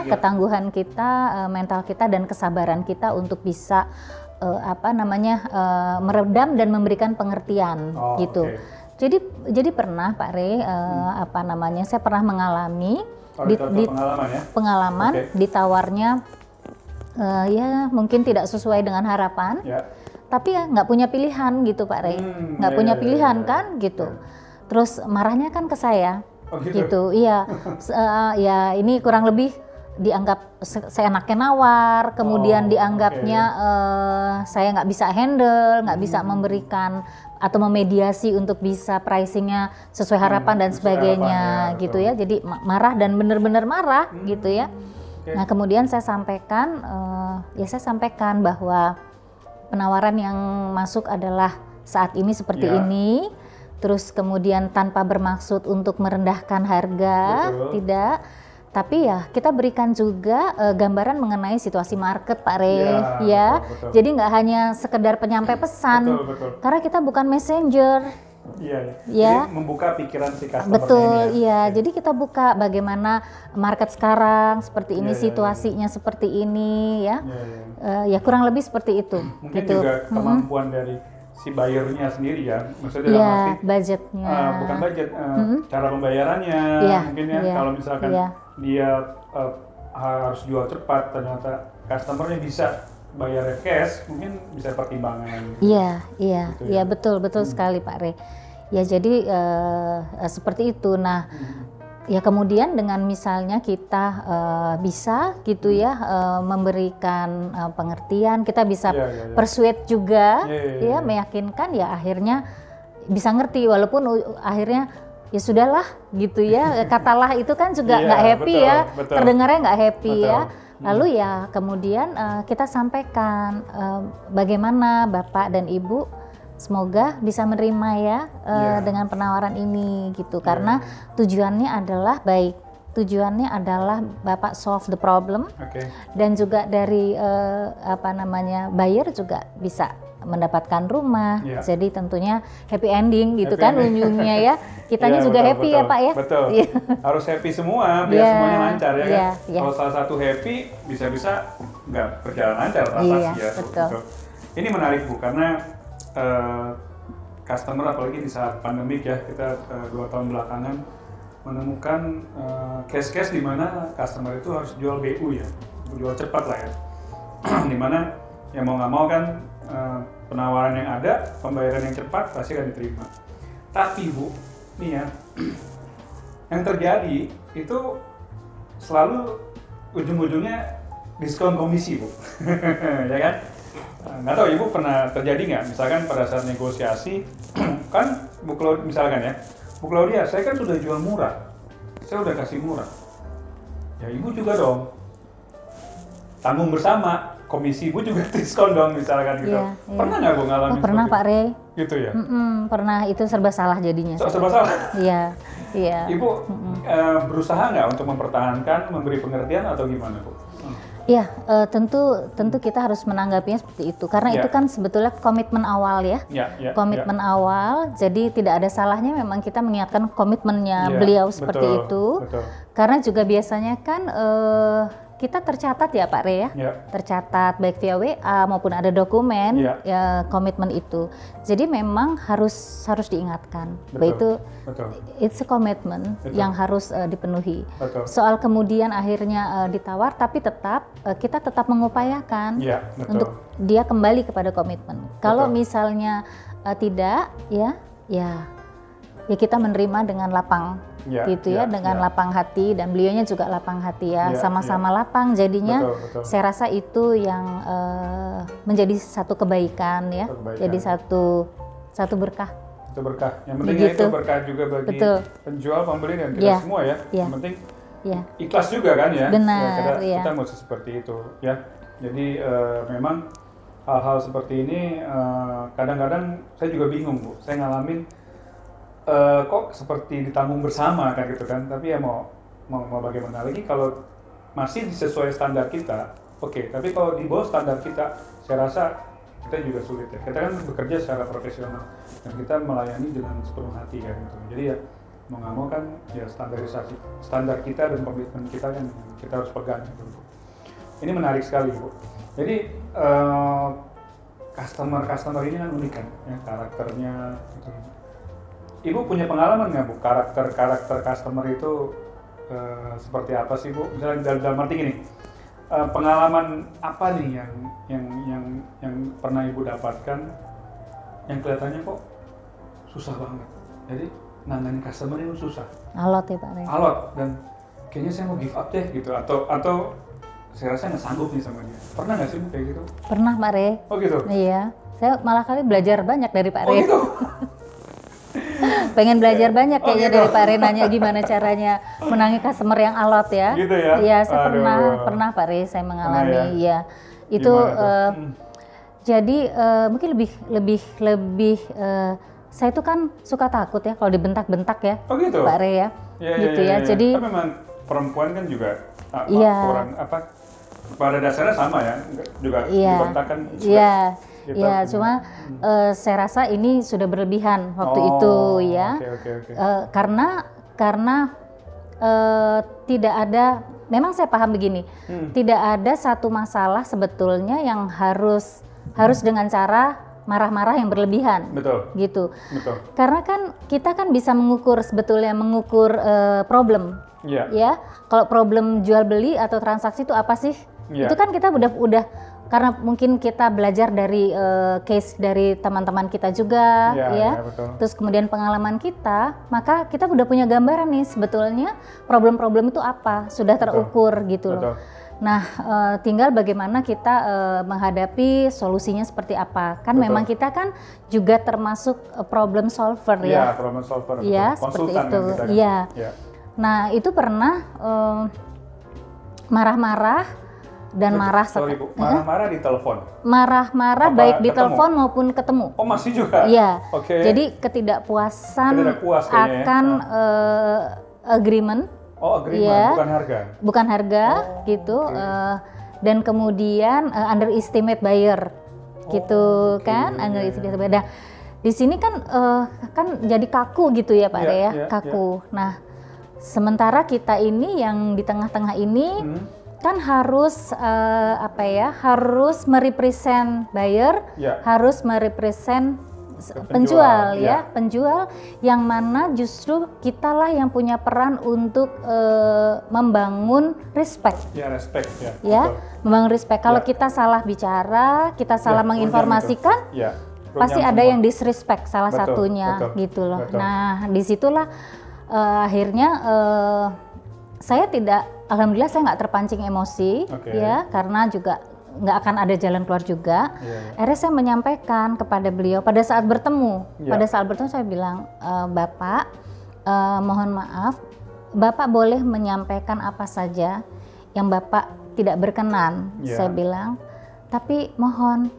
ketangguhan kita, mental kita dan kesabaran kita untuk bisa meredam dan memberikan pengertian gitu. Jadi pernah Pak Re, saya pernah mengalami pengalaman ditawarnya ya mungkin tidak sesuai dengan harapan, tapi ya nggak punya pilihan gitu Pak Re, nggak punya pilihan kan gitu. Terus marahnya kan ke saya, gitu. Iya, ya ini kurang lebih dianggap seenaknya nawar, kemudian dianggapnya saya nggak bisa handle, nggak bisa memberikan atau memediasi untuk bisa pricingnya sesuai harapan dan sebagainya gitu ya. Jadi marah dan benar-benar marah gitu ya. Nah kemudian saya sampaikan bahwa penawaran yang masuk adalah saat ini seperti ini. Terus kemudian tanpa bermaksud untuk merendahkan harga, tidak. Tapi ya kita berikan juga gambaran mengenai situasi market Pak Re, betul. Jadi nggak hanya sekedar penyampai pesan, karena kita bukan messenger. Jadi membuka pikiran si customer. Betul, Jadi kita buka bagaimana market sekarang seperti ini, situasinya seperti ini, ya kurang lebih seperti itu. Mungkin juga kemampuan dari si buyer-nya sendiri ya, maksudnya budgetnya, bukan budget, cara pembayarannya, mungkin kalau misalkan dia harus jual cepat, ternyata customer-nya bisa bayar cash, mungkin bisa pertimbangan. Iya, betul sekali Pak Re. Ya jadi seperti itu. Nah, ya kemudian dengan misalnya kita bisa gitu ya memberikan pengertian, kita bisa persuade juga meyakinkan ya akhirnya bisa ngerti walaupun akhirnya ya sudahlah gitu ya, katalah itu kan juga nggak happy betul. Terdengarnya nggak happy lalu ya kemudian kita sampaikan bagaimana Bapak dan Ibu semoga bisa menerima dengan penawaran ini gitu, karena tujuannya adalah baik, tujuannya adalah Bapak solve the problem dan juga dari buyer juga bisa mendapatkan rumah, jadi tentunya happy ending gitu ujungnya ya, kitanya juga betul, happy ya Pak ya. Betul, harus happy semua biar semuanya lancar ya kan. Kalau salah satu happy bisa-bisa nggak berjalan lancar transaksi betul. Ini menarik Bu, karena customer apalagi di saat pandemik ya, kita 2 tahun belakangan menemukan case-case di mana customer itu harus jual BU ya, jual cepat lah ya, di mana ya mau nggak mau kan penawaran yang ada, pembayaran yang cepat pasti akan diterima. Tapi Bu, nih ya, yang terjadi itu selalu ujung-ujungnya diskon komisi Bu, ya kan? Nggak tahu Ibu pernah terjadi nggak, misalkan pada saat negosiasi kan Bu, kalau misalkan ya Bu Claudia, saya kan sudah jual murah, saya udah kasih murah. Ya ibu juga dong, tanggung bersama, komisi ibu juga diskon dong misalkan gitu. Iya, iya. Pernah nggak Bu ngalamin? Pernah Pak Rey. Gitu ya? Pernah, itu serba salah jadinya. Serba salah? Iya, iya. Ibu berusaha nggak untuk mempertahankan, memberi pengertian atau gimana Bu? Iya, tentu kita harus menanggapinya seperti itu karena itu kan sebetulnya komitmen awal ya, komitmen awal. Jadi tidak ada salahnya memang kita mengingatkan komitmennya beliau seperti itu. Betul. Karena juga biasanya kan kita tercatat ya Pak Rey ya, tercatat baik via WA maupun ada dokumen ya komitmen itu. Jadi memang harus diingatkan bahwa itu it's a commitment yang harus dipenuhi. Soal kemudian akhirnya ditawar, tapi kita tetap mengupayakan untuk dia kembali kepada komitmen. Kalau misalnya tidak, ya kita menerima dengan lapang. Gitu ya, dengan lapang hati, dan beliaunya juga lapang hati ya, sama-sama lapang jadinya. Saya rasa itu yang menjadi satu kebaikan ya, jadi satu berkah. Itu berkah. Yang pentingnya itu berkah juga bagi penjual, pembeli dan kita semua ya. Yang penting ikhlas juga kan ya. Benar. Kita mesti seperti itu ya. Jadi memang hal-hal seperti ini kadang-kadang saya juga bingung Bu. Saya ngalamin kok seperti ditanggung bersama kan gitu kan, tapi ya mau bagaimana lagi kalau masih sesuai standar kita, oke. Tapi kalau di bawah standar kita, saya rasa kita juga sulit ya. Kita kan bekerja secara profesional dan kita melayani dengan sepenuh hati kan gitu. Jadi ya mau nggak mau kan ya standar kita dan komitmen kita kan kita harus pegang gitu. Ini menarik sekali Bu. Jadi customer ini kan unik kan ya, karakternya gitu. Ibu punya pengalaman nggak Bu, karakter customer itu seperti apa sih Bu? Misalnya dalam arti gini, pengalaman apa nih yang pernah Ibu dapatkan yang kelihatannya kok susah banget. Jadi nanganin customer itu susah. Alot ya Pak Rey. Alot, dan kayaknya saya mau give up deh gitu, atau saya rasa nggak sanggup nih sama dia. Pernah nggak sih Bu kayak gitu? Pernah Pak Rey. Oh gitu? Iya, saya malah kali belajar banyak dari Pak Rey. Oh gitu? Pengen belajar banyak kayaknya dari Pak Rey, nanya gimana caranya menangi customer yang alot ya. Gitu ya? Iya, saya pernah Pak Rey, saya mengalami ya. Itu jadi mungkin lebih saya itu kan suka takut ya kalau dibentak-bentak ya. Oh gitu? Pak Rey ya. Gitu ya. Jadi tapi memang perempuan kan juga kurang pada dasarnya sama ya, juga dibentak kan. Iya, cuma saya rasa ini sudah berlebihan waktu itu ya. Karena tidak ada, memang saya paham begini, tidak ada satu masalah sebetulnya yang harus dengan cara marah-marah yang berlebihan. Betul. Gitu. Betul. Karena kan kita kan bisa mengukur problem. Ya. Kalau problem jual beli atau transaksi itu apa sih? Itu kan kita udah karena mungkin kita belajar dari case dari teman-teman kita juga, ya. Terus kemudian pengalaman kita, maka kita udah punya gambaran nih sebetulnya problem-problem itu apa, sudah terukur gitu loh. Nah, tinggal bagaimana kita menghadapi solusinya seperti apa. Kan memang kita kan juga termasuk problem solver ya. Iya, problem solver. Iya, seperti itu. Iya. Nah, itu pernah marah-marah. Dan marah-marah di telepon. Marah-marah baik di telepon maupun ketemu. Oh, masih juga? Iya. Jadi ketidakpuasan akan agreement. Oh, agreement, bukan harga. Bukan harga gitu. Dan kemudian underestimate buyer. Gitu kan, underestimate buyer. Nah, di sini kan jadi kaku gitu ya Pak Rey ya, kaku. Nah, sementara kita ini yang di tengah-tengah ini kan harus harus merepresent buyer, harus merepresent penjual ya, penjual yang mana justru kitalah yang punya peran untuk membangun respect. Ya, respect ya. Ya, membangun respect. Kalau kita salah bicara, kita salah menginformasikan, pasti ada yang disrespect salah satunya gitu loh. Nah, disitulah akhirnya saya alhamdulillah saya nggak terpancing emosi ya, karena juga nggak akan ada jalan keluar juga. Akhirnya saya menyampaikan kepada beliau pada saat bertemu. Pada saat bertemu saya bilang, Bapak, mohon maaf, Bapak boleh menyampaikan apa saja yang Bapak tidak berkenan, saya bilang. Tapi mohon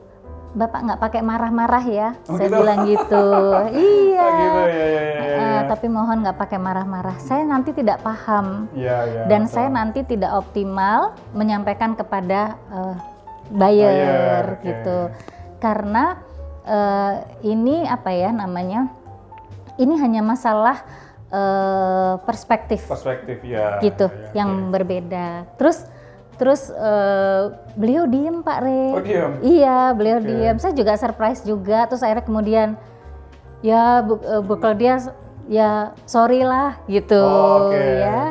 Bapak nggak pakai marah-marah ya, saya bilang gitu. Iya. Gitu, Tapi mohon nggak pakai marah-marah. Saya nanti tidak paham dan betul. saya nanti tidak optimal menyampaikan kepada buyer gitu. Karena ini apa ya namanya? Ini hanya masalah perspektif ya, gitu, yang berbeda. Terus beliau diem Pak Re. Oh diem? Iya, beliau diem. Saya juga surprise juga. Terus akhirnya kemudian ya Bu Claudia ya sorry lah gitu,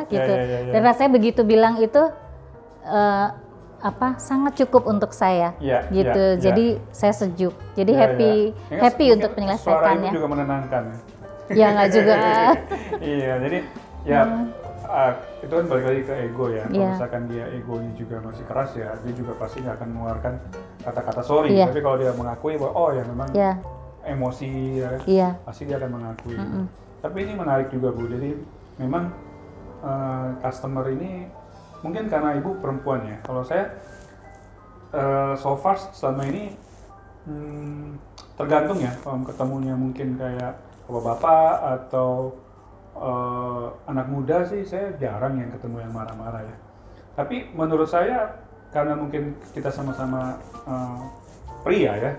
gitu. Dan rasanya begitu bilang itu sangat cukup untuk saya, gitu. Jadi saya sejuk. Jadi happy untuk menyelesaikannya. Suara Ibu juga menenangkan. Ya nggak juga. Iya, jadi ya. Itu kan balik lagi ke ego ya. Kalau misalkan dia egonya juga masih keras ya, dia juga pasti nggak akan mengeluarkan kata-kata sorry. Tapi kalau dia mengakui bahwa ya memang emosi ya, pasti dia akan mengakui. Tapi ini menarik juga Bu. Jadi memang customer ini mungkin karena Ibu perempuan ya. Kalau saya so far selama ini tergantung ya. Kalau ketemunya mungkin kayak bapak-bapak atau anak muda sih saya jarang yang ketemu yang marah-marah ya. Tapi menurut saya karena mungkin kita sama-sama pria ya,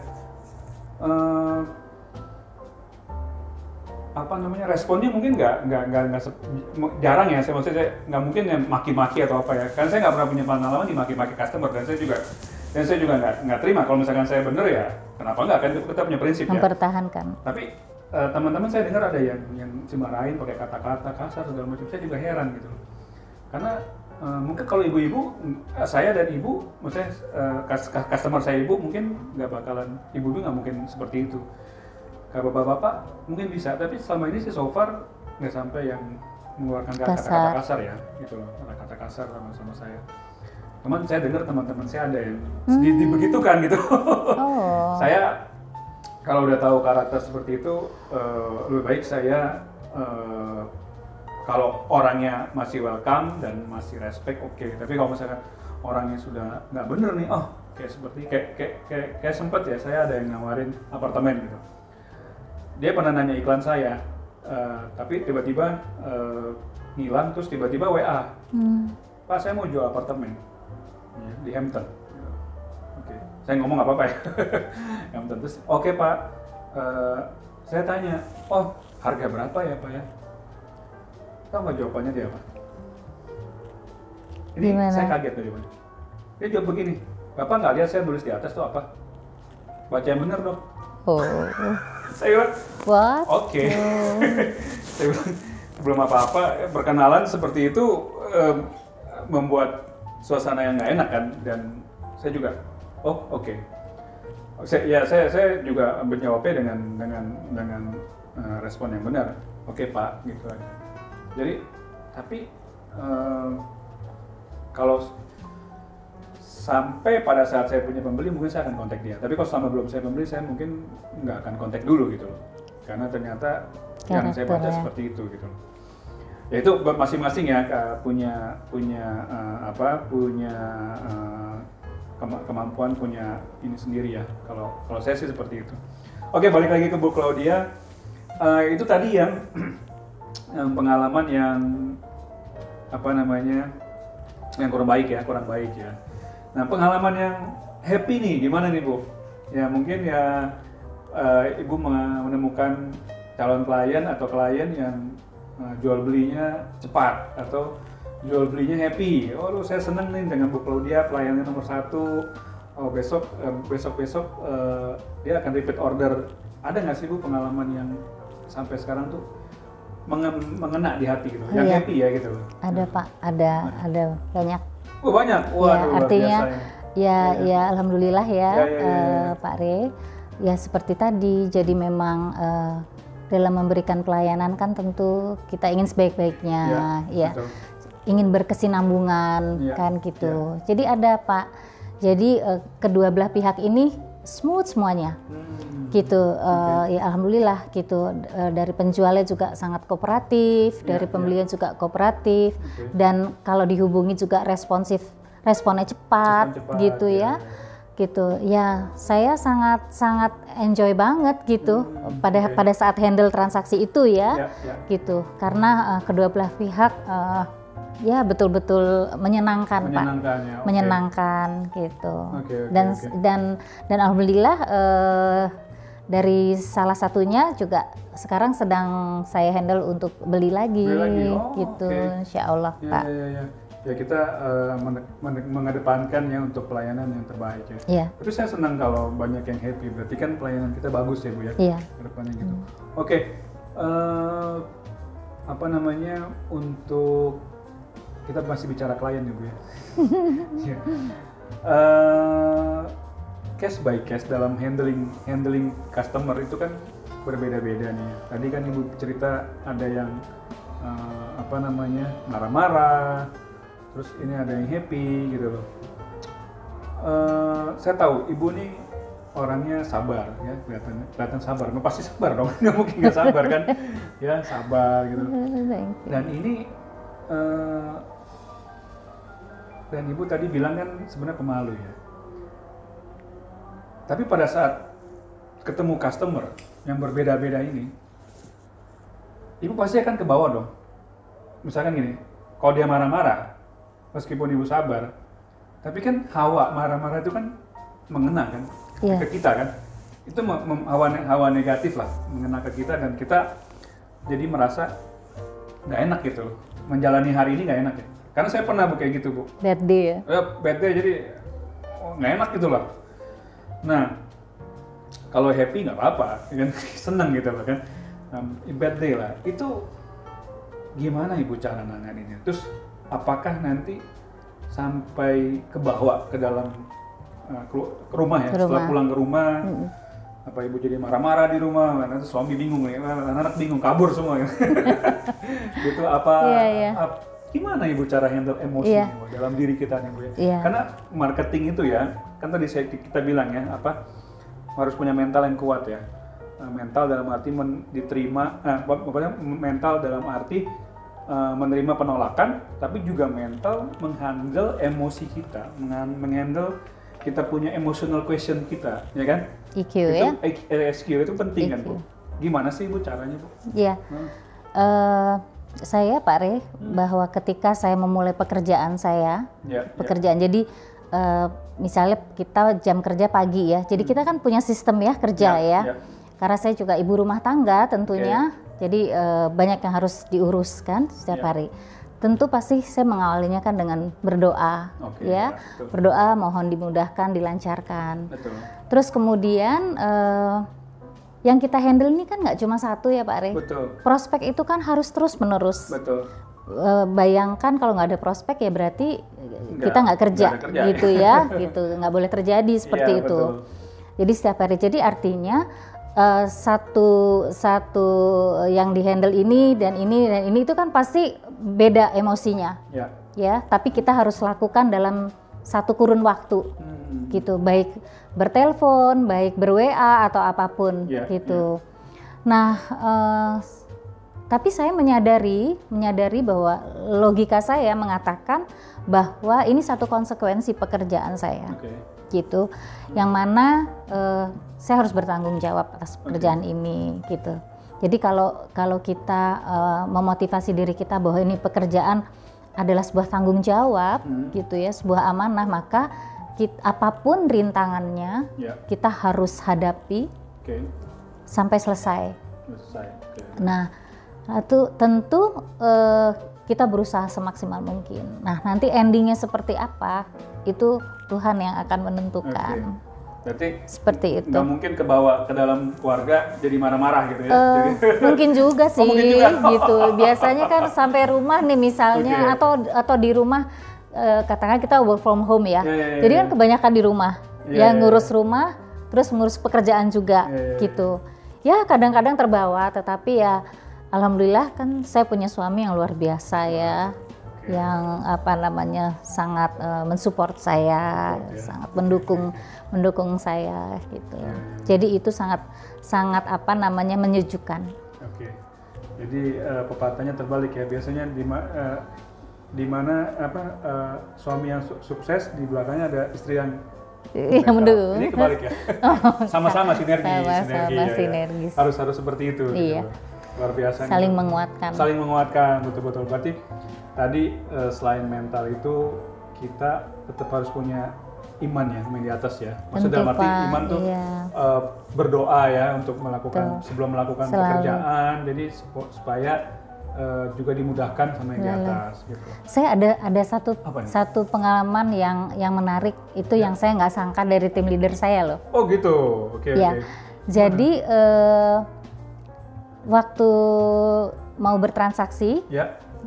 responnya mungkin nggak jarang ya. Maksudnya nggak mungkin yang maki-maki atau apa ya. Karena saya nggak pernah punya pengalaman di maki-maki customer dan saya juga nggak terima kalau misalkan saya bener ya. Kenapa nggak? Kan kita punya prinsip ya. Mempertahankan. Tapi teman-teman saya dengar ada yang dimarahin pakai kata-kata kasar segala macam, saya juga heran gitu. Karena mungkin kalau ibu-ibu, saya dan ibu, maksudnya customer saya ibu mungkin nggak bakalan, ibu nggak mungkin seperti itu. Kalau bapak-bapak mungkin bisa, tapi selama ini sih so far nggak sampai yang mengeluarkan kata-kata kasar ya, gitu loh, kata-kata kasar sama saya. Cuman saya dengar teman-teman saya ada yang dibegitukan gitu. Saya kalau udah tahu karakter seperti itu, lebih baik saya kalau orangnya masih welcome dan masih respect, oke. Tapi kalau misalkan orangnya sudah nggak bener nih, kayak sempet ya, saya ada yang nawarin apartemen gitu. Dia pernah nanya iklan saya, tapi tiba-tiba ngilang, terus tiba-tiba WA, Pak saya mau jual apartemen di Hampton. Saya ngomong nggak apa-apa ya. Yang terus, oke Pak, saya tanya, harga berapa ya Pak ya? Tahu nggak jawabannya dia Pak? Ini gimana? Saya kaget tuh jawabannya. Dia jawab begini, Bapak nggak lihat saya tulis di atas tuh apa? Baca yang bener dong. Saya bilang, oke. Saya bilang, belum apa-apa, perkenalan seperti itu membuat suasana yang nggak enak kan, dan saya juga oke. Saya juga menjawabnya dengan respon yang benar. Oke Pak, gitu aja. Jadi, tapi kalau sampai pada saat saya punya pembeli, mungkin saya akan kontak dia. Tapi kalau selama belum saya pembeli, saya mungkin nggak akan kontak dulu gitu loh. Karena ternyata yang saya baca seperti itu gitu loh. Ya itu masing-masing ya punya kemampuan, punya ini sendiri ya. Kalau saya sih seperti itu. Oke, balik lagi ke Bu Claudia. Itu tadi yang pengalaman yang yang kurang baik ya. Nah, pengalaman yang happy nih gimana nih Bu? Ya mungkin ya Ibu menemukan calon klien atau klien yang jual belinya cepat atau jual belinya happy. Saya seneng nih dengan Bu Claudia, pelayannya nomor 1. Besok dia akan repeat order. Ada nggak sih Bu pengalaman yang sampai sekarang tuh mengena di hati gitu, yang happy ya gitu? Ada Pak, ada banyak. Banyak. Waduh, artinya luar biasa, ya alhamdulillah ya, Pak Re. Ya seperti tadi, jadi memang dalam memberikan pelayanan kan tentu kita ingin sebaik-baiknya, betul. Ingin berkesinambungan kan gitu. Jadi ada Pak, jadi kedua belah pihak ini smooth semuanya. Gitu. Ya alhamdulillah gitu. Dari penjualnya juga sangat kooperatif, dari pembelinya juga kooperatif, dan kalau dihubungi juga responnya cepat gitu ya. Gitu ya, saya sangat enjoy banget gitu pada saat handle transaksi itu ya, gitu, karena kedua belah pihak ya betul-betul menyenangkan Pak, menyenangkan gitu. Dan alhamdulillah dari salah satunya juga sekarang sedang saya handle untuk beli lagi. Gitu, insya Allah Pak. Ya kita mengedepankan ya untuk pelayanan yang terbaik ya. Iya. Tapi saya senang kalau banyak yang happy, berarti kan pelayanan kita bagus ya Bu ya. Iya. Kedepannya gitu. Oke. Apa namanya, untuk kita masih bicara klien ya Bu ya. Case by case dalam handling customer itu kan berbeda-beda nih. Tadi kan Ibu cerita ada yang apa namanya, marah-marah. Terus ini ada yang happy gitu loh. Saya tahu Ibu nih orangnya sabar ya, kelihatan sabar. Nggak pasti sabar dong, nggak mungkin nggak sabar kan? Ya sabar gitu. Dan ini dan Ibu tadi bilang kan sebenarnya pemalu ya. Tapi pada saat ketemu customer yang berbeda-beda ini, Ibu pasti akan ke bawah dong. Misalkan gini, kalau dia marah-marah, meskipun Ibu sabar, tapi kan hawa marah-marah itu kan mengena kan ke kita kan, itu hawa negatif lah mengena ke kita, dan kita jadi merasa nggak enak gitu, menjalani hari ini nggak enak ya. Karena saya pernah kayak gitu Bu. Bad day ya? Bad day, jadi nggak enak gitu lah. Nah, kalau happy nggak apa-apa, kan seneng gitu loh kan. Bad day lah, itu gimana Ibu cara nanganinnya? Terus apakah nanti sampai ke bawah ke dalam ke rumah ya, setelah pulang ke rumah, apa Ibu jadi marah-marah di rumah, nanti suami bingung ya, anak-anak bingung, kabur semua ya. Gitu gimana Ibu cara handle emosi dalam diri kita nih Bu ya? Karena marketing itu ya, kan tadi kita bilang ya, harus punya mental yang kuat ya. Mental dalam arti mental dalam arti menerima penolakan, tapi juga mental menghandle emosi kita, menghandle kita punya emotional question kita, ya kan? EQ itu, ya? EQ itu penting kan Bu? Gimana sih Bu caranya Bu? Iya, saya Pak Re, bahwa ketika saya memulai pekerjaan saya, jadi misalnya kita jam kerja pagi ya, jadi kita kan punya sistem ya kerja ya. Karena saya juga ibu rumah tangga tentunya, jadi banyak yang harus diuruskan setiap hari. Tentu pasti saya mengawalinya kan dengan berdoa, berdoa mohon dimudahkan, dilancarkan. Terus kemudian yang kita handle ini kan nggak cuma satu ya Pak Re. Prospek itu kan harus terus menerus. Bayangkan kalau nggak ada prospek ya berarti kita nggak kerja, gitu ya, gitu nggak boleh terjadi seperti itu. Jadi setiap hari, jadi artinya satu yang dihandle ini dan ini itu kan pasti beda emosinya, ya. Tapi kita harus lakukan dalam satu kurun waktu, gitu. Baik bertelepon, baik ber-WA atau apapun, gitu. Nah, tapi saya menyadari bahwa logika saya mengatakan bahwa ini satu konsekuensi pekerjaan saya. Gitu, yang mana saya harus bertanggung jawab atas pekerjaan ini, gitu. Jadi kalau kita memotivasi diri kita bahwa ini pekerjaan adalah sebuah tanggung jawab, gitu ya, sebuah amanah, maka apapun rintangannya kita harus hadapi sampai selesai. Nah, itu tentu kita berusaha semaksimal mungkin. Nah, nanti endingnya seperti apa itu Tuhan yang akan menentukan. Berarti seperti itu. Nggak mungkin kebawa ke dalam keluarga jadi marah-marah gitu ya? Mungkin juga sih, gitu. Biasanya kan sampai rumah nih misalnya, atau di rumah, katakan kita work from home ya. Jadi kan kebanyakan di rumah, ngurus rumah, terus ngurus pekerjaan juga, gitu. Ya kadang-kadang terbawa, tetapi ya alhamdulillah kan saya punya suami yang luar biasa ya. yang apa namanya sangat mensupport saya, sangat mendukung saya gitu. Jadi itu sangat apa namanya menyejukkan. Oke. Jadi pepatahnya terbalik ya. Biasanya di mana suami yang sukses, di belakangnya ada istri yang mendukung. Ini kebalik ya. Sama-sama sinergi. Sinergis. Harus seperti itu. Iya. Gitu. Luar biasa. Saling gitu. menguatkan. Saling menguatkan, betul-betul. Berarti tadi selain mental itu kita tetap harus punya iman ya, yang di atas ya. Maksudnya arti iman tuh berdoa ya untuk melakukan sebelum melakukan pekerjaan. Jadi supaya juga dimudahkan sama yang di atas gitu. Saya ada satu pengalaman yang menarik itu yang saya nggak sangka dari tim leader saya loh. Oh gitu. Oke. Jadi waktu mau bertransaksi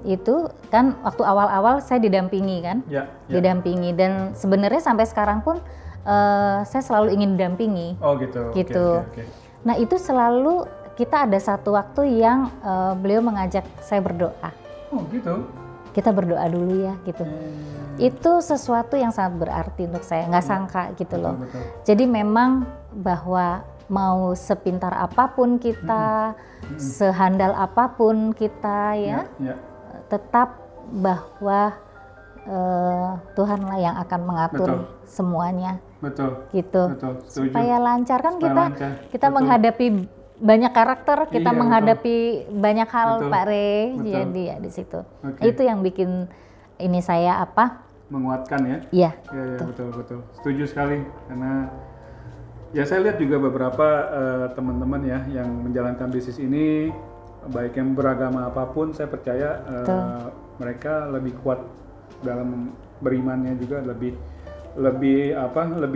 itu kan waktu awal-awal saya didampingi kan, didampingi, dan sebenarnya sampai sekarang pun saya selalu ingin didampingi. Oh gitu. Okay. Nah itu selalu kita ada satu waktu yang beliau mengajak saya berdoa. Oh gitu. Kita berdoa dulu ya gitu. Itu sesuatu yang sangat berarti untuk saya, nggak sangka gitu loh. Betul. Jadi memang bahwa mau sepintar apapun kita, sehandal apapun kita ya, tetap bahwa Tuhanlah yang akan mengatur semuanya. Betul. Gitu. Betul. Setuju. Supaya lancar kan kita menghadapi banyak karakter, kita menghadapi banyak hal, Pak Rey. Jadi ya di situ. Itu yang bikin ini saya menguatkan ya. Iya. Iya, betul. Setuju sekali, karena ya saya lihat juga beberapa teman-teman ya yang menjalankan bisnis ini, baik yang beragama apapun, saya percaya mereka lebih kuat dalam berimannya juga, lebih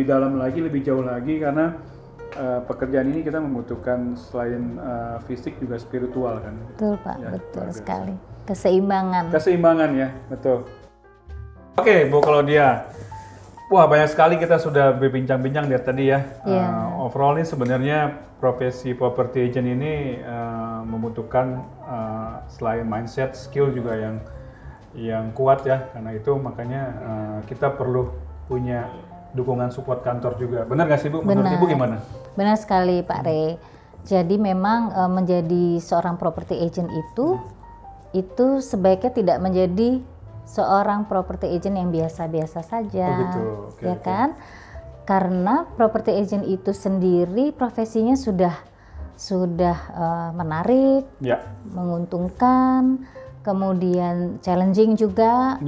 dalam lagi, lebih jauh lagi, karena pekerjaan ini kita membutuhkan selain fisik juga spiritual kan. Betul Pak, ya, betul sekali. Keseimbangan ya, betul. Oke, Bu Claudia. Wah, banyak sekali kita sudah berbincang-bincang dari tadi ya. Overall ini sebenarnya profesi property agent ini membutuhkan selain mindset, skill juga yang kuat ya. Karena itu makanya kita perlu punya dukungan support kantor juga. Benar nggak sih Bu? Menurut Ibu gimana? Benar sekali Pak Rey. Jadi memang menjadi seorang property agent itu sebaiknya tidak menjadi seorang property agent yang biasa-biasa saja. Oh gitu. Ya kan? Karena property agent itu sendiri profesinya sudah menarik, menguntungkan, kemudian challenging juga.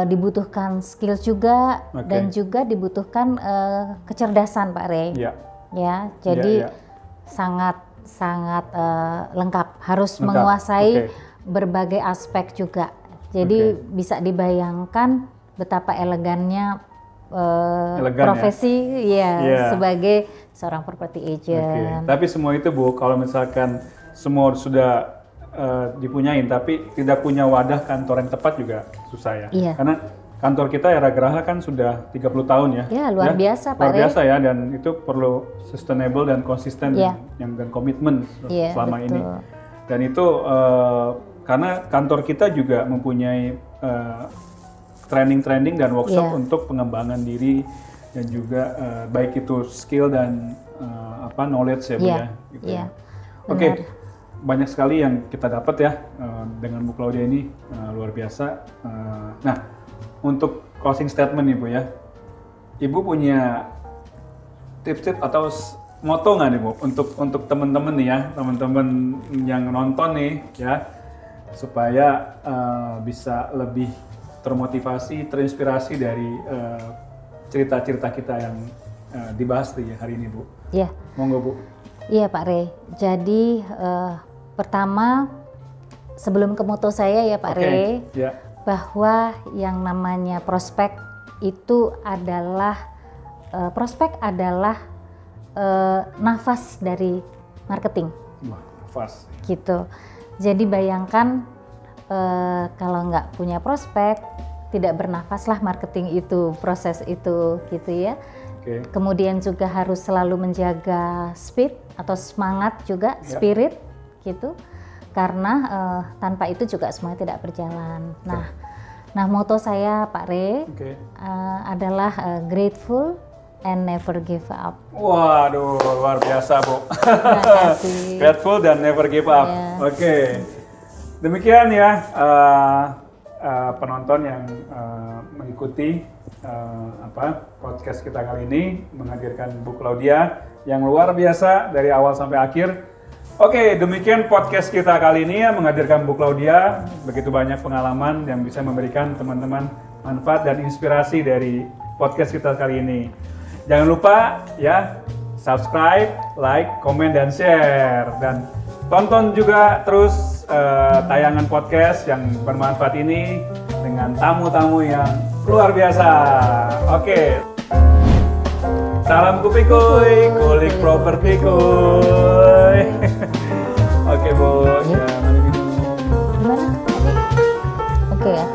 Dibutuhkan skill juga, dan juga dibutuhkan kecerdasan Pak Rey. Ya, jadi sangat lengkap, harus menguasai berbagai aspek juga. Jadi bisa dibayangkan betapa elegannya profesi sebagai seorang property agent. Tapi semua itu Bu, kalau misalkan semua sudah dipunyain tapi tidak punya wadah kantor yang tepat juga susah ya. Karena kantor kita Era Geraha kan sudah 30 tahun ya. Ya, luar biasa Pak Rey. Luar biasa ya, dan itu perlu sustainable dan konsisten dan komitmen selama ini. Dan itu karena kantor kita juga mempunyai training dan workshop untuk pengembangan diri, dan juga baik itu skill dan knowledge ya Bu ya. Gitu. Oke. Banyak sekali yang kita dapat ya dengan Bu Claudia ini, luar biasa. Nah, untuk closing statement Ibu ya, Ibu punya tips-tips atau moto nggak nih Bu untuk teman-teman nih ya, teman-teman yang nonton nih ya, supaya bisa lebih termotivasi, terinspirasi dari cerita-cerita kita yang dibahas hari ini Bu. Iya. Monggo Bu. Iya Pak Rey. Jadi pertama sebelum ke moto saya ya Pak Rey, bahwa yang namanya prospek adalah nafas dari marketing. Nafas. Gitu. Jadi bayangkan kalau nggak punya prospek, tidak bernafaslah marketing itu, proses itu gitu ya. Kemudian juga harus selalu menjaga speed atau semangat juga, spirit gitu. karena tanpa itu juga semuanya tidak berjalan. Nah moto saya Pak Re adalah grateful and never give up. Waduh, luar biasa Bu. Terima kasih. Grateful dan never give up. Oke. Demikian ya penonton yang mengikuti podcast kita kali ini, menghadirkan Bu Claudia yang luar biasa dari awal sampai akhir. Oke, demikian podcast kita kali ini ya, menghadirkan Bu Claudia. Begitu banyak pengalaman yang bisa memberikan teman-teman manfaat dan inspirasi dari podcast kita kali ini. Jangan lupa ya, subscribe, like, komen, dan share. Dan tonton juga terus tayangan podcast yang bermanfaat ini dengan tamu-tamu yang luar biasa. Oke. Salam kupikuy, kulik properti kuy. Oke Bu, ya mari minum. Gimana? Oke ya.